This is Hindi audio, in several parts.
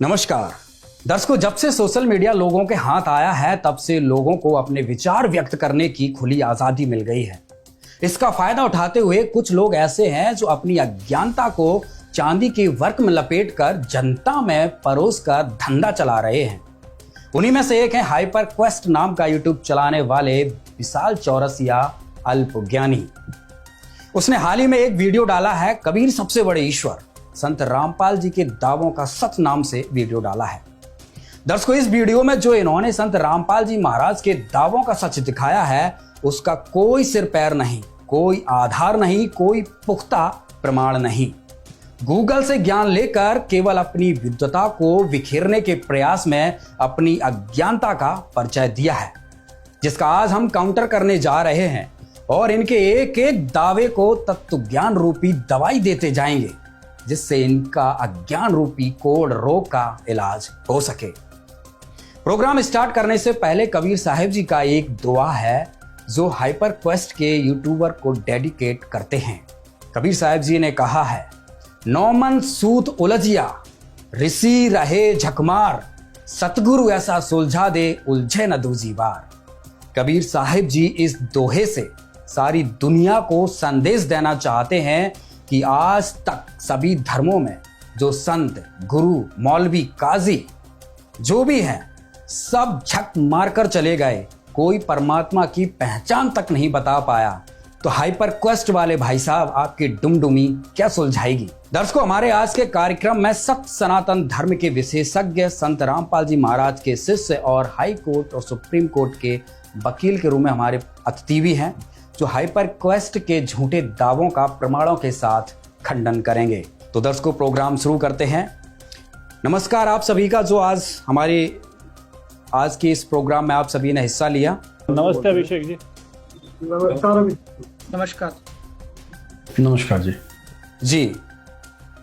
नमस्कार दर्शकों, जब से सोशल मीडिया लोगों के हाथ आया है तब से लोगों को अपने विचार व्यक्त करने की खुली आजादी मिल गई है। इसका फायदा उठाते हुए कुछ लोग ऐसे हैं जो अपनी अज्ञानता को चांदी के वर्क में लपेटकर जनता में परोस कर धंधा चला रहे हैं। उन्हीं में से एक है हाइपर क्वेस्ट नाम का यूट्यूब चलाने वाले विशाल चौरसिया अल्पज्ञानी। उसने हाल ही में एक वीडियो डाला है, कबीर सबसे बड़े ईश्वर संत रामपाल जी के दावों का सच नाम से वीडियो डाला है। दर्शकों, इस वीडियो में जो इन्होंने संत रामपाल जी महाराज के दावों का सच दिखाया है उसका कोई सिर पैर नहीं, कोई आधार नहीं, कोई पुख्ता प्रमाण नहीं। गूगल से ज्ञान लेकर केवल अपनी विद्वता को बिखेरने के प्रयास में अपनी अज्ञानता का परिचय दिया है, जिसका आज हम काउंटर करने जा रहे हैं और इनके एक एक दावे को तत्व ज्ञान रूपी दवाई देते जाएंगे, जिससे इनका अज्ञान रूपी कोढ़ रोग का इलाज हो सके। प्रोग्राम स्टार्ट करने से पहले कबीर साहिब जी का एक दुआ है जो हाइपर क्वेस्ट के यूट्यूबर को डेडिकेट करते हैं। कबीर साहिब जी ने कहा है, नौमन सूत उलझिया ऋषि रहे झकमार, सतगुरु ऐसा सुलझा दे उलझे न दूजी बार। कबीर साहिब जी इस दोहे से सारी दुनिया को संदेश देना चाहते हैं कि आज तक सभी धर्मों में जो संत, गुरु, मौलवी, काजी जो भी हैं सब झक मारकर चले गए, कोई परमात्मा की पहचान तक नहीं बता पाया। तो हाइपर क्वेस्ट वाले भाई साहब आपकी डुमडुमी क्या सुलझाएगी। दर्शकों, हमारे आज के कार्यक्रम में सत्य सनातन धर्म के विशेषज्ञ संत रामपाल जी महाराज के शिष्य और हाई कोर्ट और सुप्रीम कोर्ट के वकील के रूप में हमारे अतिथि भी हैं, जो हाइपर क्वेस्ट के झूठे दावों का प्रमाणों के साथ खंडन करेंगे। तो दर्शकों, प्रोग्राम शुरू करते हैं। नमस्कार आप सभी का, जो आज हमारे आज के इस प्रोग्राम में आप सभी ने हिस्सा लिया। नमस्ते अभिषेक जी। नमस्कार नमस्कार जी।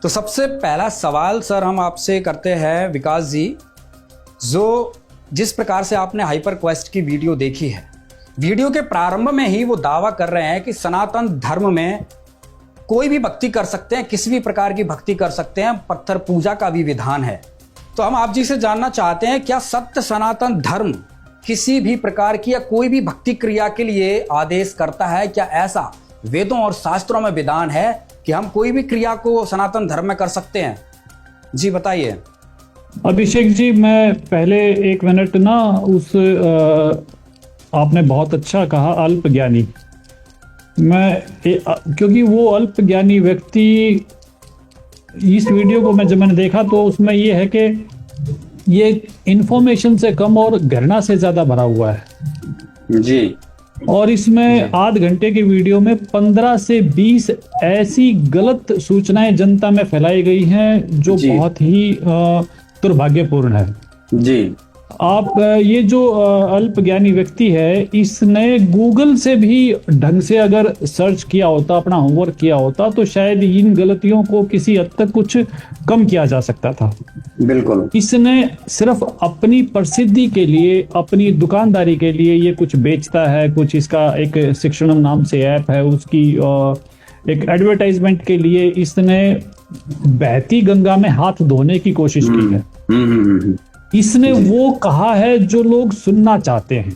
तो सबसे पहला सवाल सर हम आपसे करते हैं विकास जी, जो जिस प्रकार से आपने हाइपर क्वेस्ट की वीडियो देखी है, वीडियो के प्रारंभ में ही वो दावा कर रहे हैं कि सनातन धर्म में कोई भी भक्ति कर सकते हैं, किसी भी प्रकार की भक्ति कर सकते हैं, पत्थर पूजा का भी विधान है। तो हम आप जी से जानना चाहते हैं, क्या सत्य सनातन धर्म किसी भी प्रकार की या कोई भी भक्ति क्रिया के लिए आदेश करता है? क्या ऐसा वेदों और शास्त्रों में विधान है कि हम कोई भी क्रिया को सनातन धर्म में कर सकते हैं? जी बताइए। अभिषेक जी, मैं पहले एक मिनट ना आपने बहुत अच्छा कहा अल्पज्ञानी। क्योंकि वो अल्पज्ञानी व्यक्ति, इस वीडियो को जब मैंने देखा तो उसमें ये है कि ये इंफॉर्मेशन से कम और घृणा से ज्यादा भरा हुआ है जी। और इसमें आध घंटे के वीडियो में 15 से 20 ऐसी गलत सूचनाएं जनता में फैलाई गई हैं जो बहुत ही दुर्भाग्यपूर्ण है जी। आप ये जो अल्पज्ञानी व्यक्ति है, इसने गूगल से भी ढंग से अगर सर्च किया होता, अपना होमवर्क किया होता, तो शायद इन गलतियों को किसी हद तक कुछ कम किया जा सकता था। बिल्कुल। इसने सिर्फ अपनी प्रसिद्धि के लिए, अपनी दुकानदारी के लिए ये कुछ बेचता है, कुछ इसका एक शिक्षणम नाम से ऐप है, उसकी एक एडवर्टाइजमेंट के लिए इसने बहती गंगा में हाथ धोने की कोशिश की है। इसने वो कहा है जो लोग सुनना चाहते हैं।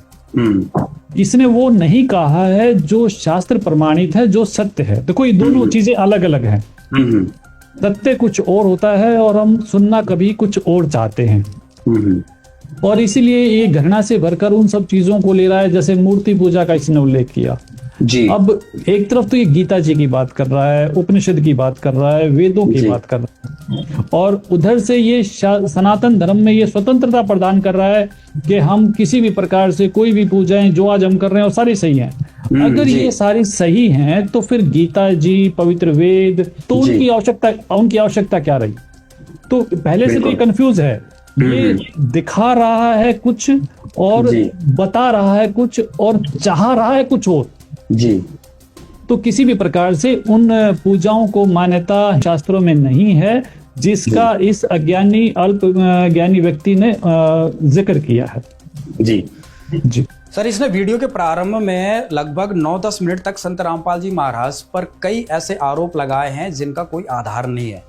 इसने वो नहीं कहा है जो शास्त्र प्रमाणित है, जो सत्य है। देखो, ये दोनों चीजें अलग अलग हैं। सत्य कुछ और होता है और हम सुनना कभी कुछ और चाहते हैं। और इसीलिए ये घृणा से भरकर उन सब चीजों को ले रहा है, जैसे मूर्ति पूजा का इसने उल्लेख किया जी। अब एक तरफ तो ये गीता जी की बात कर रहा है, उपनिषद की बात कर रहा है, वेदों की बात कर रहा है, और उधर से ये सनातन धर्म में ये स्वतंत्रता प्रदान कर रहा है कि हम किसी भी प्रकार से कोई भी पूजाएं जो आज हम कर रहे हैं वो सारी सही हैं। अगर ये सारी सही हैं तो फिर गीता जी, पवित्र वेद, तो उनकी आवश्यकता क्या रही? तो पहले से तो ये कंफ्यूज है। ये दिखा रहा है कुछ और बता रहा है कुछ और चाह रहा है कुछ और जी। तो किसी भी प्रकार से उन पूजाओं को मान्यता शास्त्रों में नहीं है, जिसका इस अल्पज्ञानी व्यक्ति ने जिक्र किया है जी। जी सर, इसने वीडियो के प्रारंभ में लगभग 9-10 मिनट तक संत रामपाल जी महाराज पर कई ऐसे आरोप लगाए हैं जिनका कोई आधार नहीं है।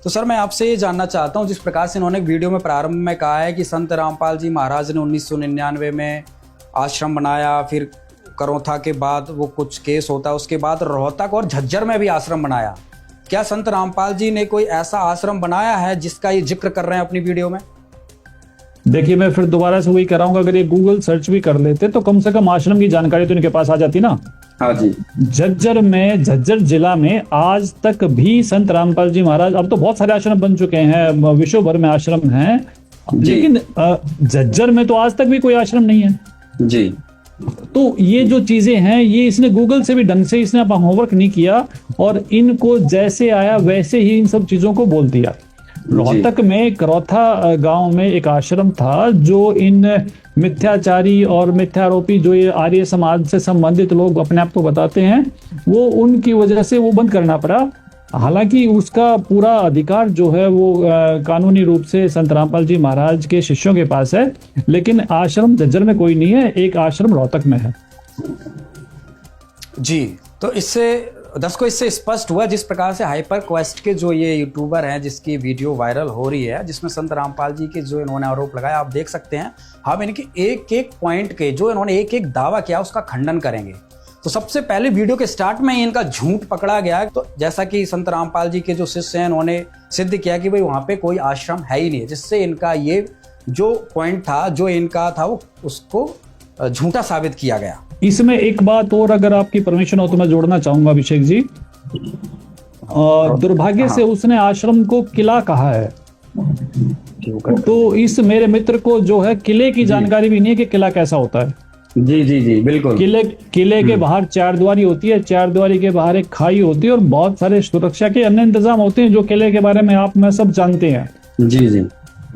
तो सर मैं आपसे ये जानना चाहता हूँ, जिस प्रकार से इन्होंने वीडियो में प्रारंभ में कहा है कि संत रामपाल जी महाराज ने 1999 में आश्रम बनाया, फिर करौथा के बाद वो कुछ केस होता है, उसके बाद रोहतक और झज्जर में भी आश्रम बनाया। क्या संत रामपाल जी ने कोई ऐसा आश्रम बनाया है जिसका ये जिक्र कर रहे हैं अपनी वीडियो में? देखिए, मैं फिर दोबारा से वही कर रहा हूँ, अगर ये गूगल सर्च भी कर लेते तो कम से कम आश्रम की जानकारी तो इनके पास आ जाती ना। हाँ जी। झज्जर जिला में आज तक भी संत रामपाल जी महाराज, अब तो बहुत सारे आश्रम बन चुके हैं, विश्व भर में आश्रम हैं, लेकिन झज्जर में तो आज तक भी कोई आश्रम नहीं है जी। तो ये जो चीजें हैं, ये इसने गूगल से भी ढंग से इसने अपना होमवर्क नहीं किया और इनको जैसे आया वैसे ही इन सब चीजों को बोल दिया। रोहतक में करौथा गांव में एक आश्रम था जो इन मिथ्याचारी और मिथ्यारोपी जो ये आर्य समाज से संबंधित लोग अपने आप को बताते हैं, वो उनकी वजह से वो बंद करना पड़ा। हालांकि उसका पूरा अधिकार जो है वो कानूनी रूप से संत रामपाल जी महाराज के शिष्यों के पास है, लेकिन आश्रम झज्जर में कोई नहीं है, एक आश्रम रोहतक में है। जी, तो इससे दर्शकों इससे स्पष्ट हुआ जिस प्रकार से हाइपर क्वेस्ट के जो ये यूट्यूबर हैं जिसकी वीडियो वायरल हो रही है, जिसमें संत रामपाल जी के जो इन्होंने आरोप लगाया, आप देख सकते हैं हम इनके एक एक पॉइंट के जो इन्होंने एक एक दावा किया उसका खंडन करेंगे। तो सबसे पहले वीडियो के स्टार्ट में ही इनका झूठ पकड़ा गया। तो जैसा कि संत रामपाल जी के जो शिष्य हैं उन्होंने सिद्ध किया कि भाई वहां पे कोई आश्रम है ही नहीं, जिससे इनका ये जो पॉइंट था जो इनका था वो उसको झूठा साबित किया गया। इसमें एक बात और अगर आपकी परमिशन हो तो मैं जोड़ना चाहूंगा अभिषेक जी। दुर्भाग्य से उसने आश्रम को किला कहा है, तो इस मेरे मित्र को जो है किले की जानकारी भी नहीं है कि किला कैसा होता है। जी जी जी बिल्कुल। किले के बाहर चारद्वारी होती है, चारद्वारी के बाहर एक खाई होती है और बहुत सारे सुरक्षा के अन्य इंतजाम होते हैं जो किले के बारे में आप मैं सब जानते हैं। जी जी।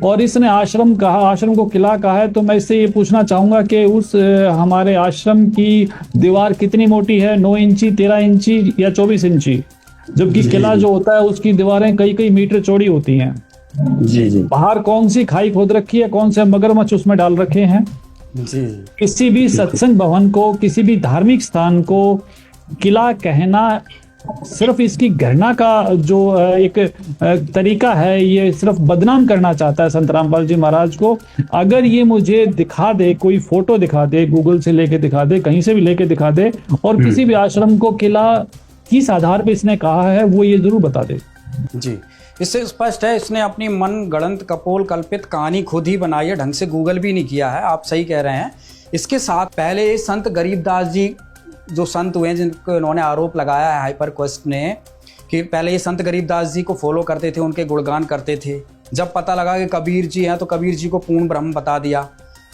और इसने आश्रम कहा, आश्रम को किला कहा है, तो मैं इससे ये पूछना चाहूंगा कि उस हमारे आश्रम की दीवार कितनी मोटी है, 9 इंची, 13 इंची या 24 इंची? जबकि किला जो होता है उसकी दीवारें कई कई मीटर चौड़ी होती हैं। जी जी। बाहर कौन सी खाई खोद रखी है, कौन से मगरमच्छ उसमें डाल रखे हैं? जी। किसी भी सत्संग भवन को, किसी भी धार्मिक स्थान को किला कहना सिर्फ इसकी घृणा का जो एक तरीका है, ये सिर्फ बदनाम करना चाहता है संत रामपाल जी महाराज को। अगर ये मुझे दिखा दे, कोई फोटो दिखा दे, गूगल से लेके दिखा दे, कहीं से भी लेके दिखा दे, और किसी भी आश्रम को किला किस आधार पे इसने कहा है वो ये जरूर बता दे। जी, इससे स्पष्ट है इसने अपनी मन गढ़ंत कपोल कल्पित कहानी खुद ही बनाई है, ढंग से गूगल भी नहीं किया है। आप सही कह रहे हैं। इसके साथ पहले संत गरीबदास जी जो संत हुए जिनको इन्होंने आरोप लगाया है हाइपर क्वेस्ट ने कि पहले ये संत गरीबदास जी को फॉलो करते थे, उनके गुणगान करते थे। जब पता लगा कि कबीर जी हैं तो कबीर जी को पूर्ण ब्रह्म बता दिया।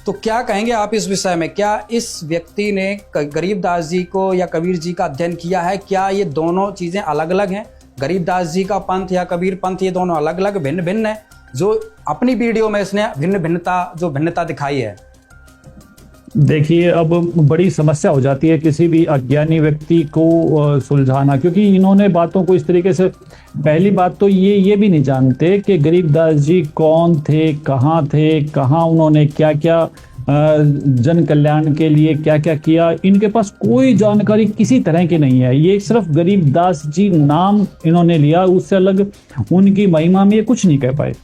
तो क्या कहेंगे आप इस विषय में? क्या इस व्यक्ति ने गरीबदास जी को या कबीर जी का अध्ययन किया है? क्या ये दोनों चीज़ें अलग अलग हैं? गरीबदास जी का पंथ या कबीर पंथ ये दोनों अलग अलग भिन्न भिन्न है? जो अपनी वीडियो में इसने भिन्नता दिखाई है। देखिए, अब बड़ी समस्या हो जाती है किसी भी अज्ञानी व्यक्ति को सुलझाना, क्योंकि इन्होंने बातों को इस तरीके से, पहली बात तो ये भी नहीं जानते कि गरीबदास जी कौन थे, कहाँ उन्होंने क्या क्या जन कल्याण के लिए क्या क्या किया। इनके पास कोई जानकारी किसी तरह की नहीं है। ये सिर्फ गरीबदास जी नाम इन्होंने लिया, उससे अलग उनकी महिमा में ये कुछ नहीं कह पाए।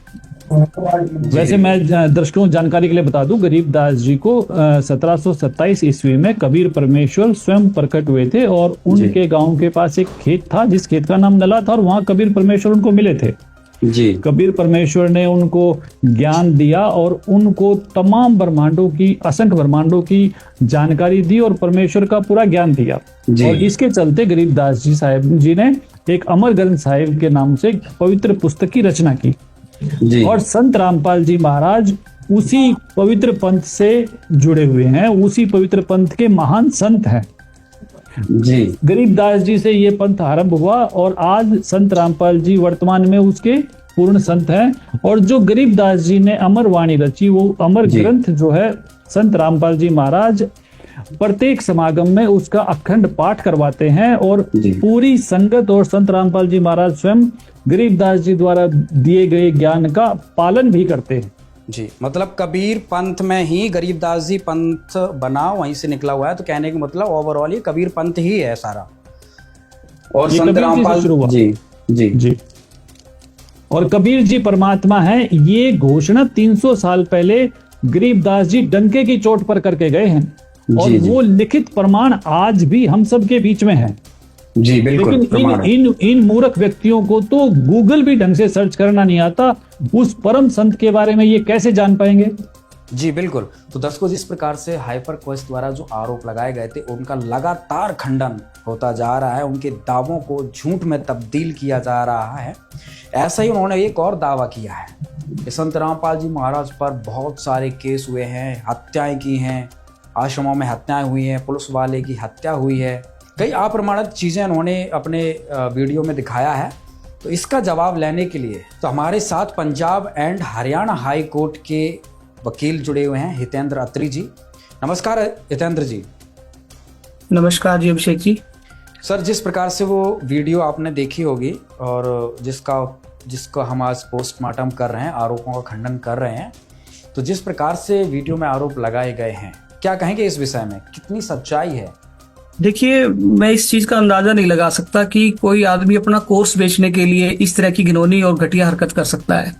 वैसे मैं दर्शकों जानकारी के लिए बता दूं, गरीबदास जी को 1727 ईस्वी में कबीर परमेश्वर स्वयं प्रकट हुए थे और उनके गांव के पास एक खेत था जिस खेत का नाम नला था, और वहां कबीर परमेश्वर उनको मिले थे। जी। कबीर परमेश्वर ने उनको ज्ञान दिया और उनको तमाम ब्रह्मांडों की, असंख्य ब्रह्मांडों की जानकारी दी और परमेश्वर का पूरा ज्ञान दिया। और इसके चलते गरीबदास जी साहब जी ने एक अमर ग्रंथ साहिब के नाम से पवित्र पुस्तक की रचना की। जी। और संत रामपाल जी महाराज उसी पवित्र पंथ से जुड़े हुए हैं, उसी पवित्र पंथ के महान संत हैं। जी। गरीबदास जी से ये पंथ आरंभ हुआ और आज संत रामपाल जी वर्तमान में उसके पूर्ण संत हैं। और जो गरीबदास जी ने अमर वाणी रची, वो अमर ग्रंथ जो है, संत रामपाल जी महाराज प्रत्येक समागम में उसका अखंड पाठ करवाते हैं और पूरी संगत और संत रामपाल जी महाराज स्वयं गरीबदास जी द्वारा दिए गए ज्ञान का पालन भी करते हैं। जी, मतलब कबीर पंथ में ही गरीबदास जी पंथ बना, वहीं से निकला हुआ है। तो कहने का मतलब ओवरऑल ये कबीर पंथ ही है सारा। और संत रामपाल जी जी जी और कबीर जी परमात्मा है, ये घोषणा 300 साल पहले गरीबदास जी डंके की चोट पर करके गए हैं। और जी, जी। वो लिखित प्रमाण आज भी हम सब के बीच में है। जी बिल्कुल लेकिन प्रमाण है। इन मूर्ख व्यक्तियों को तो गूगल भी ढंग से सर्च करना नहीं आता, उस परम संत के बारे में ये कैसे जान पाएंगे? जी बिल्कुल। तो दर्शकों, जिस प्रकार से हाइपर क्वेस्ट द्वारा जो आरोप लगाए गए थे उनका लगातार खंडन होता जा रहा है, उनके दावों को झूठ में तब्दील किया जा रहा है। ऐसा ही उन्होंने एक और दावा किया है कि संत रामपाल जी महाराज पर बहुत सारे केस हुए हैं, हत्याएं की हैं, आश्रमों में हत्याएं हुई हैं, पुलिस वाले की हत्या हुई है, कई अप्रमाणित चीज़ें उन्होंने अपने वीडियो में दिखाया है। तो इसका जवाब लेने के लिए तो हमारे साथ Punjab and Haryana high court के वकील जुड़े हुए हैं, हितेंद्र अत्री जी। नमस्कार हितेंद्र जी। नमस्कार जी अभिषेक जी। सर, जिस प्रकार से वो वीडियो आपने देखी होगी और जिसका हम आज पोस्टमार्टम कर रहे हैं, आरोपों का खंडन कर रहे हैं, तो जिस प्रकार से वीडियो में आरोप लगाए गए हैं, क्या कहेंगे इस विषय में, कितनी सच्चाई है? देखिए, मैं इस चीज का अंदाजा नहीं लगा सकता कि कोई आदमी अपना कोर्स बेचने के लिए इस तरह की घिनौनी और घटिया हरकत कर सकता है।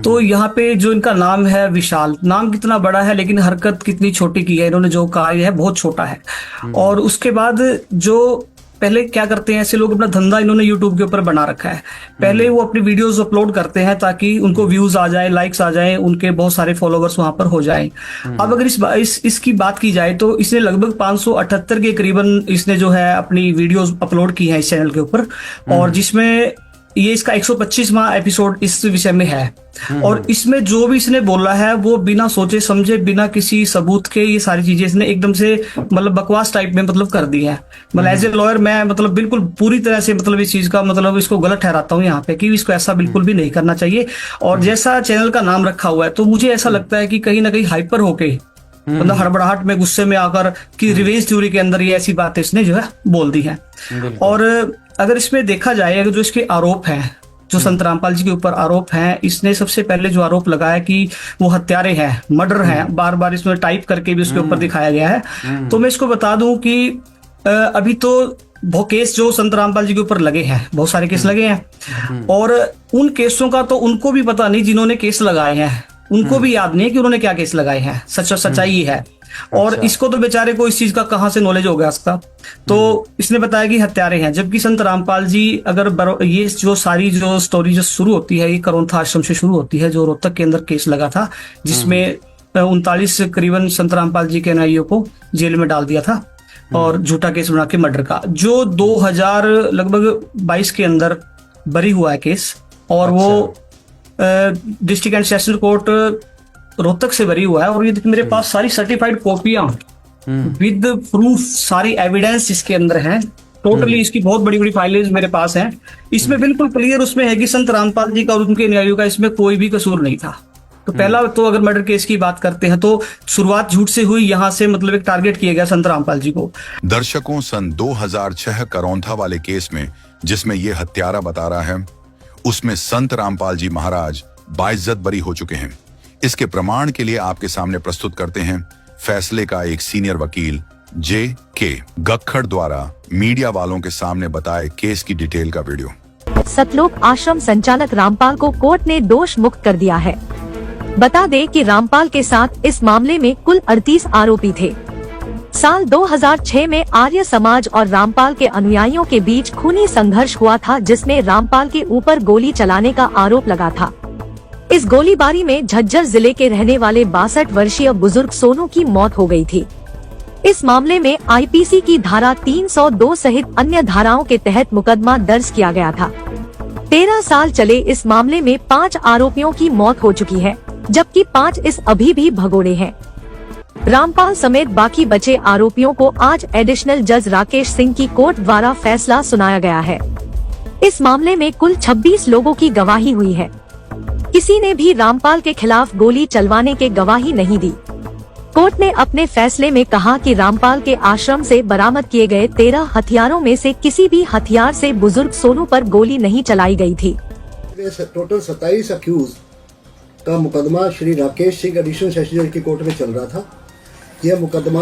तो यहाँ पे जो इनका नाम है विशाल, नाम कितना बड़ा है लेकिन हरकत कितनी छोटी की है। इन्होंने जो कहा है बहुत छोटा है। और उसके बाद जो पहले क्या करते हैं ऐसे लोग, अपना धंधा इन्होंने यूट्यूब के ऊपर बना रखा है। पहले वो अपनी वीडियोस अपलोड करते हैं ताकि उनको व्यूज आ जाए, लाइक्स आ जाए, उनके बहुत सारे फॉलोवर्स वहां पर हो जाएं। अब अगर इसकी बात की जाए तो इसने लगभग 578 के करीबन इसने जो है अपनी वीडियोस अपलोड की है इस चैनल के ऊपर, और जिसमें ये इसका 125वां एपिसोड इस विषय में है। और इसमें जो भी इसने बोला है वो बिना सोचे समझे, बिना किसी सबूत के, ये सारी चीजें इसने एकदम से मतलब बकवास टाइप में मतलब कर दी है। मतलब एज ए लॉयर मैं मतलब बिल्कुल पूरी तरह से मतलब इस चीज का मतलब इसको गलत ठहराता हूँ यहाँ पे कि इसको ऐसा बिल्कुल भी नहीं करना चाहिए। और जैसा चैनल का नाम रखा हुआ है तो मुझे ऐसा लगता है कि कहीं ना कहीं हाइपर होके, मतलब हड़बड़ाहट में, गुस्से में आकर कि रिवेंज थ्योरी के अंदर ये ऐसी बातें इसने जो है बोल दी है। और अगर इसमें देखा जाए, अगर जो इसके आरोप हैं, जो संत रामपाल जी के ऊपर आरोप हैं, इसने सबसे पहले जो आरोप लगाया कि वो हत्यारे हैं, मर्डर हैं, बार बार इसमें टाइप करके भी उसके ऊपर दिखाया गया है। तो मैं इसको बता दूं कि अभी तो बहुत केस जो संत रामपाल जी के ऊपर लगे हैं, बहुत सारे केस लगे हैं, और उन केसों का तो उनको भी पता नहीं, जिन्होंने केस लगाए हैं उनको भी याद नहीं है कि उन्होंने क्या केस लगाए हैं। सच्चाई है। और इसको तो बेचारे को इस चीज का कहां से नॉलेज हो गया इसका। तो इसने बताया कि हत्यारे हैं, जबकि संत रामपाल जी, अगर ये जो सारी जो स्टोरी जो शुरू होती है, ये करोंथा आश्रम से शुरू होती है, जो रोहतक के अंदर केस लगा था, जिसमें 39 करीबन संत रामपाल जी के अनुयायियों को जेल में डाल दिया था और झूठा केस बना के मर्डर का, जो 2000 लगभग 22 के अंदर बरी हुआ है केस। और वो district and sessional court Rohtak से बरी हुआ है। और ये मेरे पास सारी सर्टिफाइड कॉपियां विद प्रूफ, सारी एविडेंस इसके अंदर है। टोटली इसकी बहुत बड़ी बड़ी फाइलें मेरे पास हैं। इसमें बिल्कुल क्लियर उसमें है कि संत रामपाल जी का और उनके अनुयायियों का इसमें कोई भी कसूर नहीं था। तो पहला तो अगर मर्डर केस की बात करते हैं तो शुरुआत झूठ से हुई, यहाँ से मतलब एक टारगेट किया गया संत रामपाल जी को। दर्शकों, सन 2006 करौंथा वाले केस में जिसमें ये हत्यारा बता रहा है, उसमें संत रामपाल जी महाराज बाइज्जत बरी हो चुके हैं। इसके प्रमाण के लिए आपके सामने प्रस्तुत करते हैं फैसले का एक सीनियर वकील J.K. गक्खड़ द्वारा मीडिया वालों के सामने बताए केस की डिटेल का वीडियो। सतलोक आश्रम संचालक रामपाल को कोर्ट ने दोष मुक्त कर दिया है। बता दें कि रामपाल के साथ इस मामले में कुल 38 आरोपी थे। साल 2006 में आर्य समाज और रामपाल के अनुयायियों के बीच खूनी संघर्ष हुआ था, जिसमें रामपाल के ऊपर गोली चलाने का आरोप लगा था। इस गोलीबारी में झज्जर जिले के रहने वाले 62 वर्षीय बुजुर्ग सोनू की मौत हो गई थी। इस मामले में आईपीसी की धारा 302 सहित अन्य धाराओं के तहत मुकदमा दर्ज किया गया था। 13 साल चले इस मामले में 5 आरोपियों की मौत हो चुकी है, जबकि 5 इस अभी भी भगोड़े हैं। रामपाल समेत बाकी बचे आरोपियों को आज एडिशनल जज राकेश सिंह की कोर्ट द्वारा फैसला सुनाया गया है। इस मामले में कुल 26 लोगों की गवाही हुई है। किसी ने भी रामपाल के खिलाफ गोली चलवाने के गवाही नहीं दी। कोर्ट ने अपने फैसले में कहा कि रामपाल के आश्रम से बरामद किए गए 13 हथियारों में से किसी भी हथियार से बुजुर्ग सोनू पर गोली नहीं चलाई गई थी। टोटल 27 अक्यूज का मुकदमा श्री राकेश सिंह एडिशनल सेशन जज की कोर्ट में चल रहा था। यह मुकदमा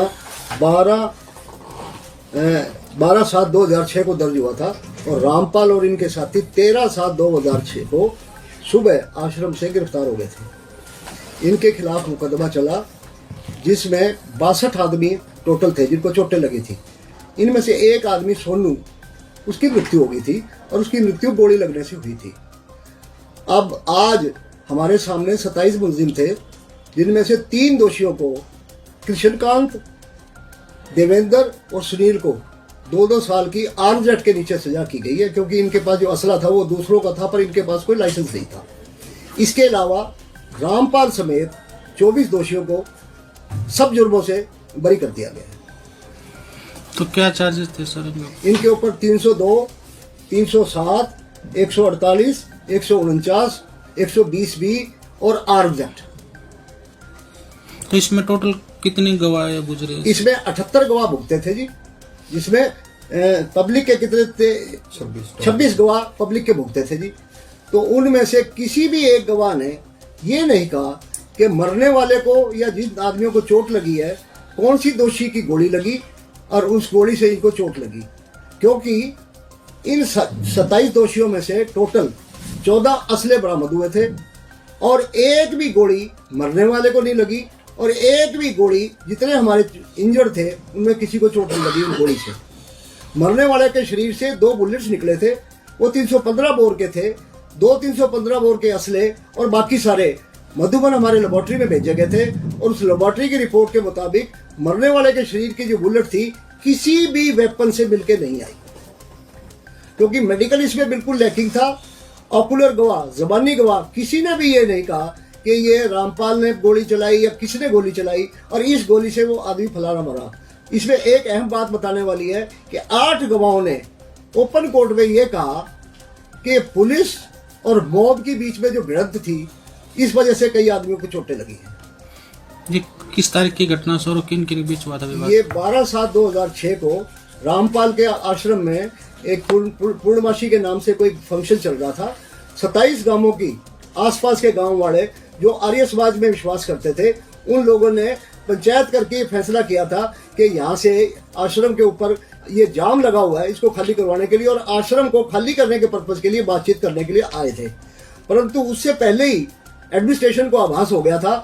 12/7/2006 को दर्ज हुआ था और रामपाल और इनके साथी 13/7/2006 को सुबह आश्रम से गिरफ्तार हो गए थे। इनके खिलाफ मुकदमा चला जिसमें 62 आदमी टोटल थे जिनको चोटें लगी थी। इनमें से एक आदमी सोनू, उसकी मृत्यु हो गई थी और उसकी मृत्यु गोली लगने से हुई थी। अब आज हमारे सामने 27 मुलजिम थे, जिनमें से 3 दोषियों को, कृष्णकांत, देवेंद्र और सुनील को 2-2 साल की आर्म्स एक्ट के नीचे सजा की गई है, क्योंकि इनके पास जो असला था वो दूसरों का था, पर इनके पास कोई लाइसेंस नहीं था। इसके अलावा रामपाल समेत 24 दोषियों को सब जुर्मों से बरी कर दिया गया है। तो क्या चार्जेस थे सर इनके ऊपर 302, 307, 148, 149, 120B और आर्म्स एक्ट। तो इसमें टोटल कितने गवाह गुजरे? इसमें 78 गवाह भुगते थे जी, जिसमें पब्लिक के कितने थे? 26 गवाह पब्लिक के भुगते थे जी। तो उनमें से किसी भी एक गवाह ने ये नहीं कहा कि मरने वाले को या जिन आदमियों को चोट लगी है कौन सी दोषी की गोली लगी और उस गोली से इनको चोट लगी, क्योंकि इन 27 दोषियों में से टोटल 14 असले बरामद हुए थे और एक भी गोली मरने वाले को नहीं लगी और एक भी गोली, जितने हमारे इंजर्ड थे उनमें किसी को चोट नहीं लगी उन गोली से। मरने वाले के शरीर से 2 बुलेट्स निकले थे, वो 315 बोर के थे, 2 315 बोर के असले और बाकी सारे मधुबन हमारे लेबोरेटरी में भेजे गए थे और उस लेबोरेटरी की रिपोर्ट के मुताबिक मरने वाले के शरीर की जो बुलेट थी किसी भी वेपन से मिलके नहीं आई, क्योंकि मेडिकल इसमें बिल्कुल लैकिंग था। ऑकुलर गवाह, जबानी गवाह, किसी ने भी ये नहीं कहा कि ये रामपाल ने गोली चलाई या किसने गोली चलाई और इस गोली से वो आदमी फलाना मरा। इसमें एक अहम बात बताने वाली है कि 8 गवाहों ने ओपन कोर्ट में ये कहा कि पुलिस और मॉब के बीच में जो भिड़ंत थी इस वजह से कई आदमियों को चोटें लगी हैं। ये किस तारीख की घटना सर, किन के बीच हुआ था विवाद? ये 12/7/2006 को रामपाल के आश्रम में एक पूर्णमासी के नाम से कोई फंक्शन चल रहा था। 27 गांवों की आसपास के गांव वाले जो आर्य समाज में विश्वास करते थे, उन लोगों ने पंचायत करके फैसला किया था कि यहाँ से आश्रम के ऊपर ये जाम लगा हुआ है, इसको खाली करवाने के लिए और आश्रम को खाली करने के पर्पज के लिए बातचीत करने के लिए आए थे। परंतु उससे पहले ही एडमिनिस्ट्रेशन को आभास हो गया था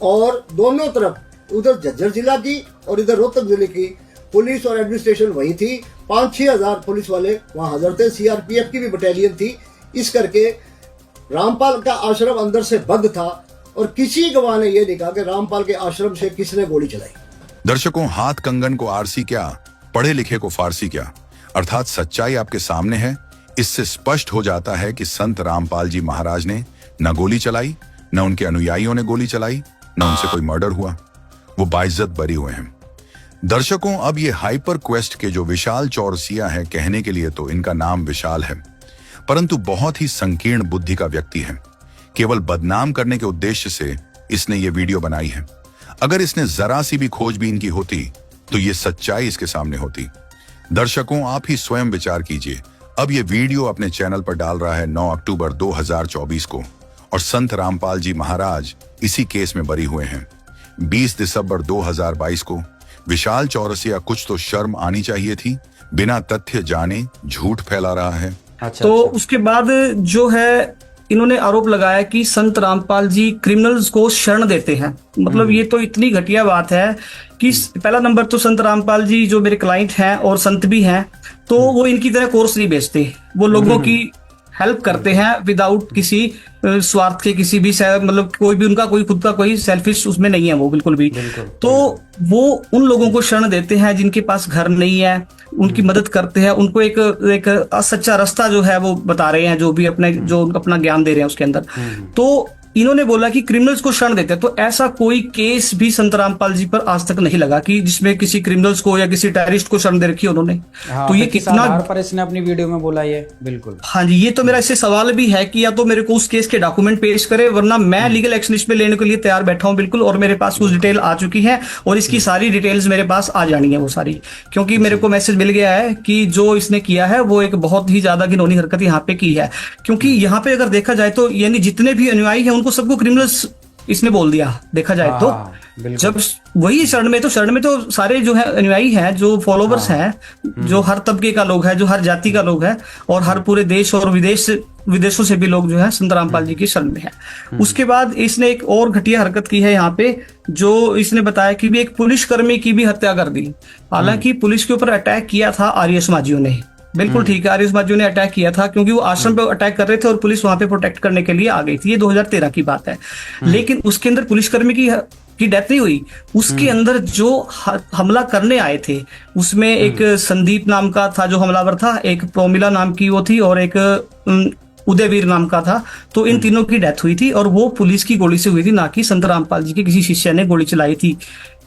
और दोनों तरफ, उधर झज्जर जिला की और इधर रोहतक जिले की पुलिस और एडमिनिस्ट्रेशन वही थी। 5-6 हजार पुलिस वाले वहां हाजिर थे, CRPF की भी बटालियन थी। इस करके रामपाल का आश्रम अंदर से बंद था और किसी गवाह ने यह नहीं कहा कि रामपाल के आश्रम से किसने गोली चलाई। दर्शकों, हाथ कंगन को आरसी क्या, पढ़े लिखे को फारसी क्या, अर्थात सच्चाई आपके सामने है। इससे स्पष्ट हो जाता है कि संत रामपाल जी महाराज ने न गोली चलाई, न उनके अनुयायियों ने गोली चलाई, न उनसे कोई मर्डर हुआ। वो बाइज्जत बरी हुए हैं। दर्शकों, अब ये हाइपर क्वेस्ट के जो विशाल चौरसिया है, कहने के लिए तो इनका नाम विशाल है, परंतु बहुत ही संकीर्ण बुद्धि का व्यक्ति है। केवल बदनाम करने के उद्देश्य से इसने ये वीडियो बनाई है। अगर इसने जरा सी भी खोजबीन की होती तो ये सच्चाई इसके सामने होती। दर्शकों, आप ही स्वयं विचार कीजिए। अब ये वीडियो अपने चैनल पर डाल रहा है 9 अक्टूबर 2024 को और संत रामपाल जी महाराज इसी केस में बरी हुए हैं। 20 दिसंबर 2022 को विशाल चौरसिया, कुछ तो शर्म आनी चाहिए थी, बिना तथ्य जाने झूठ फैला रहा है। तो उसके बाद जो है इन्होंने आरोप लगाया कि संत रामपाल जी क्रिमिनल्स को शरण देते हैं। मतलब ये तो इतनी घटिया बात है कि पहला नंबर तो संत रामपाल जी जो मेरे क्लाइंट हैं और संत भी हैं, तो वो इनकी तरह कोर्स नहीं बेचते। वो लोगों की हेल्प करते हैं विदाउट किसी स्वार्थ के, किसी भी मतलब कोई भी उनका कोई खुद का कोई सेल्फिश उसमें नहीं है वो बिल्कुल भी। तो वो उन लोगों को शरण देते हैं जिनके पास घर नहीं है, उनकी मदद करते हैं, उनको एक सच्चा रास्ता जो है वो बता रहे हैं, जो भी अपना ज्ञान दे रहे हैं उसके अंदर। तो इन्होंने बोला कि क्रिमिनल्स को शरण देते हैं। तो ऐसा कोई केस भी संत रामपाल जी पर आज तक नहीं लगा कि जिसमें किसी क्रिमिनल्स को या किसी टेररिस्ट को शरण दे रखी है उन्होंने। हाँ, तो ये कितना पर इसने अपनी वीडियो में बोला ये बिल्कुल। हाँ जी, ये तो मेरा इससे सवाल भी है कि या तो मेरे को उस केस के डॉक्यूमेंट पेश करे, वरना मैं लीगल एक्शन इस पे लेने के लिए तैयार बैठा हूं बिल्कुल। और मेरे पास कुछ डिटेल आ चुकी है और इसकी सारी डिटेल्स मेरे पास आ जानी है वो सारी, क्योंकि मेरे को मैसेज मिल गया है कि जो इसने किया है वो एक बहुत ही ज्यादा घिनौनी हरकत यहाँ पे की है। क्योंकि यहाँ पे अगर देखा जाए तो यानी जितने भी अनुयायी हैं उनको सबको क्रिमिनल्स इसने बोल दिया, देखा जाए तो। जब वही शरण में तो सारे जो है अनुयायी हैं, जो फॉलोवर्स हैं, जो हर तबके का लोग है, जो हर जाति का लोग है और हर पूरे देश और विदेश विदेशों से भी लोग जो है संत रामपाल जी की शरण में है। उसके बाद इसने एक और घटिया हरकत की है यहाँ पे, जो इसने बताया कि भी एक पुलिसकर्मी की भी हत्या कर दी। हालांकि पुलिस के ऊपर अटैक किया था आर्य समाजियों ने, बिल्कुल ठीक है, आर्य समाजियों ने अटैक किया था क्योंकि वो आश्रम पे अटैक कर रहे थे और पुलिस वहां पे प्रोटेक्ट करने के लिए आ गई थी। ये 2013 की बात है। लेकिन उसके अंदर पुलिसकर्मी की डेथ नहीं हुई। उसके अंदर जो हमला करने आए थे उसमें एक संदीप नाम का था जो हमलावर था, एक प्रोमिला नाम की वो थी और एक उदयवीर नाम का था। तो इन तीनों की डेथ हुई थी और वो पुलिस की गोली से हुई थी, ना कि संत रामपाल जी के किसी शिष्य ने गोली चलाई थी।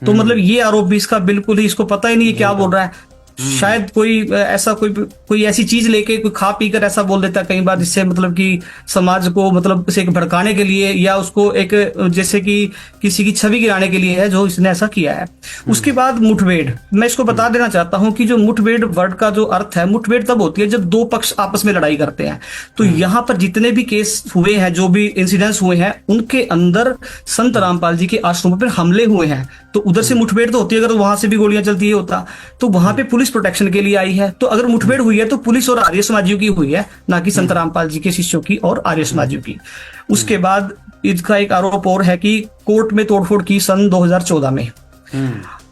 तो मतलब ये आरोप भी इसका बिल्कुल ही, इसको पता ही नहीं है क्या बोल रहा है। शायद कोई ऐसा कोई ऐसी चीज लेके कोई खा पी कर ऐसा बोल देता है कई बार, जिससे मतलब कि समाज को मतलब उसे एक भड़काने के लिए या उसको एक जैसे कि किसी की छवि गिराने के लिए है जो इसने ऐसा किया है। उसके बाद मुठभेड़, मैं इसको बता देना चाहता हूं कि जो मुठभेड़ वर्ड का जो अर्थ है, मुठभेड़ तब होती है जब दो पक्ष आपस में लड़ाई करते हैं। तो यहाँ पर जितने भी केस हुए हैं, जो भी इंसिडेंट्स हुए हैं, उनके अंदर संत रामपाल जी के आश्रमों पर हमले हुए हैं। तो उधर से मुठभेड़ तो होती है, अगर वहां से भी गोलियां चलती है होता, तो वहां पे पुलिस प्रोटेक्शन के लिए आई है। तो अगर मुठभेड़ हुई है तो पुलिस और आर्य समाजियों की हुई है, ना कि संत रामपाल जी के शिष्यों की और आर्य समाजियों की। उसके बाद इसका एक आरोप और है कि कोर्ट में तोड़फोड़ की सन 2014 में।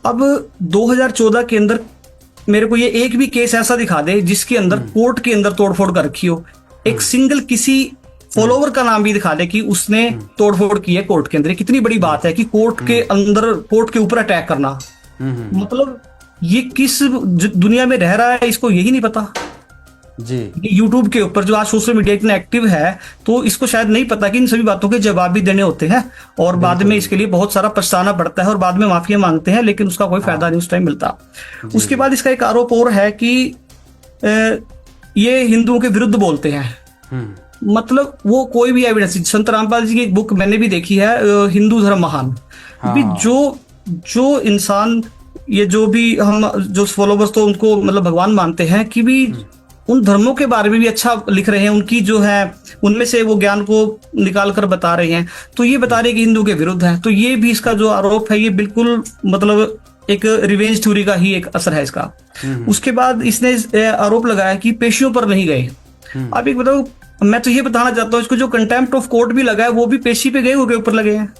अब 2014 के अंदर मेरे को ये एक भी केस ऐसा दिखा दे जिसके अंदर कोर्ट के अंदर तोड़फोड़ कर रखी हो। एक सिंगल किसी फॉलोवर का नाम भी दिखा दे कि उसने तोड़फोड़ की है कोर्ट के अंदर। कितनी बड़ी बात है कि कोर्ट के अंदर, कोर्ट के ऊपर अटैक करना। मतलब ये किस दुनिया में रह रहा है, इसको यही नहीं पता जी। यूट्यूब के ऊपर जो आज सोशल मीडिया इतना एक्टिव है, तो इसको शायद नहीं पता कि इन सभी बातों के जवाब भी देने होते हैं और बाद में इसके लिए बहुत सारा पछताना पड़ता है और बाद में माफिया मांगते हैं, लेकिन उसका कोई फायदा नहीं उस टाइम मिलता। उसके बाद इसका एक आरोप और है कि ये हिंदुओं के विरुद्ध बोलते हैं। मतलब वो कोई भी एविडेंस, संत रामपाल जी की एक बुक मैंने भी देखी है, हिंदू धर्म महान। भी जो इंसान, ये जो भी हम जो फॉलोवर्स तो उनको मतलब भगवान मानते हैं, कि भी उन धर्मों के बारे में भी अच्छा लिख रहे हैं, उनकी जो है उनमें से वो ज्ञान को निकाल कर बता रहे हैं। तो ये बता रहे हैं कि हिंदू के विरुद्ध है। तो ये भी इसका जो आरोप है ये बिल्कुल मतलब एक रिवेंज थ्योरी का ही एक असर है इसका। उसके बाद इसने आरोप लगाया कि पेशियों पर नहीं गए। अब एक बताओ, मैं तो ये बताना चाहता हूँ, इसको जो कंटेम्प्ट ऑफ कोर्ट भी लगा है वो भी पेशी पे गए हुए ऊपर लगे हैं।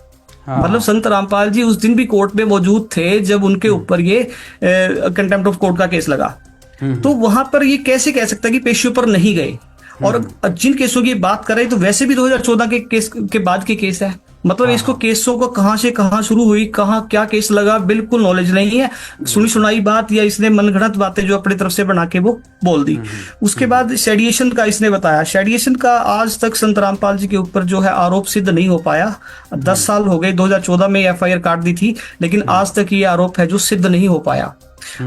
मतलब संत रामपाल जी उस दिन भी कोर्ट में मौजूद थे जब उनके ऊपर ये कंटेम्प्ट ऑफ कोर्ट का केस लगा। तो वहां पर ये कैसे कह सकता है कि पेशियों पर नहीं गए। और जिन केसों की बात कर रहे हैं तो वैसे भी 2014 के केस के बाद के केस है। मतलब इसको केसों को कहां से कहां शुरू हुई, कहां क्या केस लगा, बिल्कुल नॉलेज नहीं है। सुनी सुनाई बात या इसने मनगढ़ंत बातें जो अपनी तरफ से बना के वो बोल दी। उसके बाद शेडिएशन का इसने बताया। शेडिएशन का आज तक संत रामपाल जी के ऊपर जो है आरोप सिद्ध नहीं हो पाया। 10 साल हो गए, 2014 में FIR काट दी थी, लेकिन आज तक ये आरोप है जो सिद्ध नहीं हो पाया।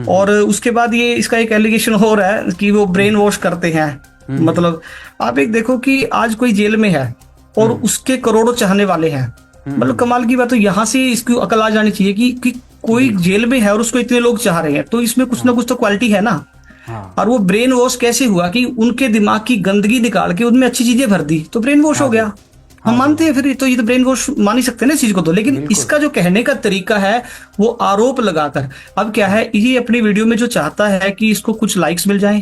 और उसके बाद ये इसका एक एलिगेशन हो रहा है कि वो ब्रेन वॉश करते हैं। मतलब आप एक देखो कि आज कोई जेल में है और उसके करोड़ों चाहने वाले हैं। मतलब कमाल की बात। तो यहाँ से इसकी अकल आ जानी चाहिए कि कोई जेल में है और उसको इतने लोग चाह रहे हैं, तो इसमें कुछ ना कुछ तो क्वालिटी है ना। और वो ब्रेन वॉश कैसे हुआ कि उनके दिमाग की गंदगी निकाल के उनमें अच्छी चीजें भर दी, तो ब्रेन वॉश हो गया। हम मानते हैं फिर तो ये तो ब्रेन वॉश मान ही सकते हैं ना इस चीज को तो। लेकिन इसका जो कहने का तरीका है वो आरोप लगाकर, अब क्या है, ये अपनी वीडियो में जो चाहता है कि इसको कुछ लाइक्स मिल जाएं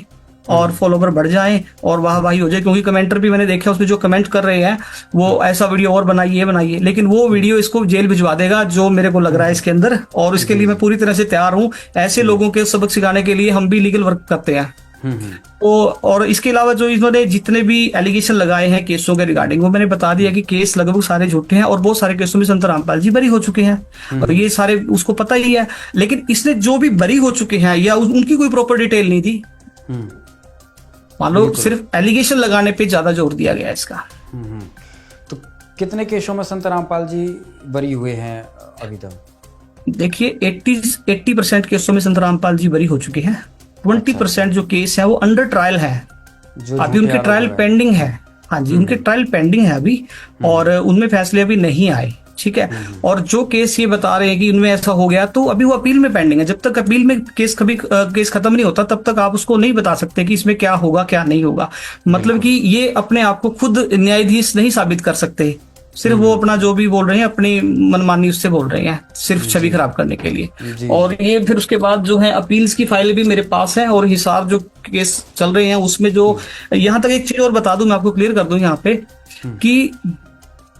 और फॉलोवर बढ़ जाएं और वाहवाही हो जाए, क्योंकि कमेंटर भी मैंने देखा उसमें जो कमेंट कर रहे हैं वो ऐसा वीडियो और बनाइए, लेकिन वो वीडियो इसको जेल भिजवा देगा जो मेरे को लग रहा है इसके अंदर। और इसके लिए मैं पूरी तरह से तैयार हूं। ऐसे लोगों के सबक सिखाने के लिए हम भी लीगल वर्क करते हैं। तो और इसके अलावा जो इन्होंने जितने भी एलिगेशन लगाए हैं केसों के रिगार्डिंग, वो मैंने बता दिया कि केस लगभग सारे झूठे हैं और बहुत सारे केसों में संत रामपाल जी बरी हो चुके हैं और ये सारे उसको पता ही है। लेकिन इसने जो भी बरी हो चुके हैं या उनकी कोई प्रॉपर डिटेल नहीं थी, मान लो सिर्फ एलिगेशन लगाने पे ज्यादा जोर दिया गया इसका। तो कितने केसों में संत रामपाल जी बरी हुए हैं अभी तक? देखिए 80% केसों में संत रामपाल जी बरी हो चुके हैं। 20% जो केस है वो अंडर ट्रायल है, अभी उनके ट्रायल पेंडिंग है। हाँ जी, उनके ट्रायल पेंडिंग है अभी और उनमें फैसले अभी नहीं आए। ठीक है। और जो केस ये बता रहे हैं कि उनमें ऐसा हो गया, तो अभी वो अपील में पेंडिंग है। जब तक अपील में केस खत्म नहीं होता तब तक आप उसको नहीं बता सकते कि इसमें क्या होगा क्या नहीं होगा। मतलब कि ये अपने आप को खुद न्यायाधीश नहीं साबित कर सकते सिर्फ वो अपना जो भी बोल रहे हैं अपनी मनमानी उससे बोल रहे हैं, सिर्फ छवि खराब करने के लिए। और ये फिर उसके बाद जो है अपील्स की फाइल भी मेरे पास है, और हिसार जो केस चल रहे हैं उसमें जो, यहाँ तक एक चीज और बता दूं, मैं आपको क्लियर कर दूं यहाँ पे कि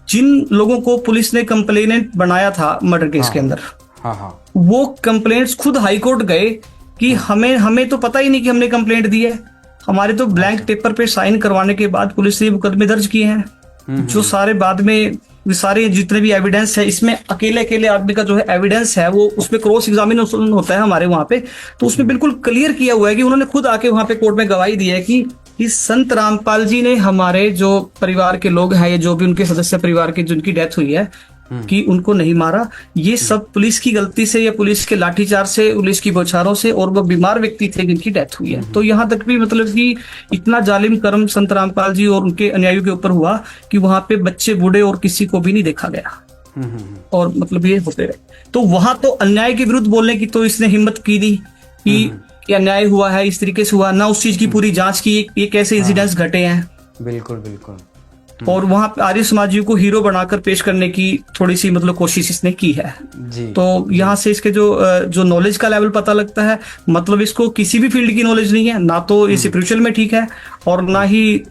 जिन लोगों को पुलिस ने कंप्लेनेंट बनाया था मर्डर केस के अंदर, वो कंप्लेंट्स खुद हाई कोर्ट गए कि हमें तो पता ही नहीं कि हमने कंप्लेंट दी है, हमारे तो ब्लैंक पेपर पे साइन करवाने के बाद पुलिस ने मुकदमे दर्ज किए हैं। जो सारे बाद में सारे जितने भी एविडेंस है, इसमें अकेले आदमी का जो है एविडेंस है वो उसमें क्रॉस एग्जामिनेशन होता है हमारे वहां पे, तो उसमें बिल्कुल क्लियर किया हुआ है कि उन्होंने खुद आके वहां पे कोर्ट में गवाही दी है कि संत रामपाल जी ने हमारे जो परिवार के लोग हैं या जो भी उनके सदस्य परिवार के जिनकी डेथ हुई है कि उनको नहीं मारा, ये सब पुलिस की गलती से या पुलिस के लाठीचार्ज से, पुलिस की बौछारों से, और वो बीमार व्यक्ति थे जिनकी डेथ हुई है। तो यहाँ तक भी मतलब कि इतना जालिम कर्म संत रामपाल जी और उनके अनुयायियों के ऊपर हुआ कि वहां पे बच्चे बूढ़े और किसी को भी नहीं देखा गया, और मतलब ये होते रहे। तो वहां तो अन्याय के विरुद्ध बोलने की तो इसने हिम्मत की दी कि अन्याय हुआ है, इस तरीके से हुआ ना, उस चीज की पूरी जांच की, ये कैसे इंसिडेंट्स घटे हैं। बिल्कुल बिल्कुल। और वहां पे आर्य समाजियों को हीरो बनाकर पेश करने की थोड़ी सी मतलब कोशिश इसने की है जी। तो यहाँ से इसके जो नॉलेज का लेवल पता लगता है, मतलब इसको किसी भी फील्ड की नॉलेज नहीं है, ना तो ये स्पिरिचुअल में ठीक है और ना ही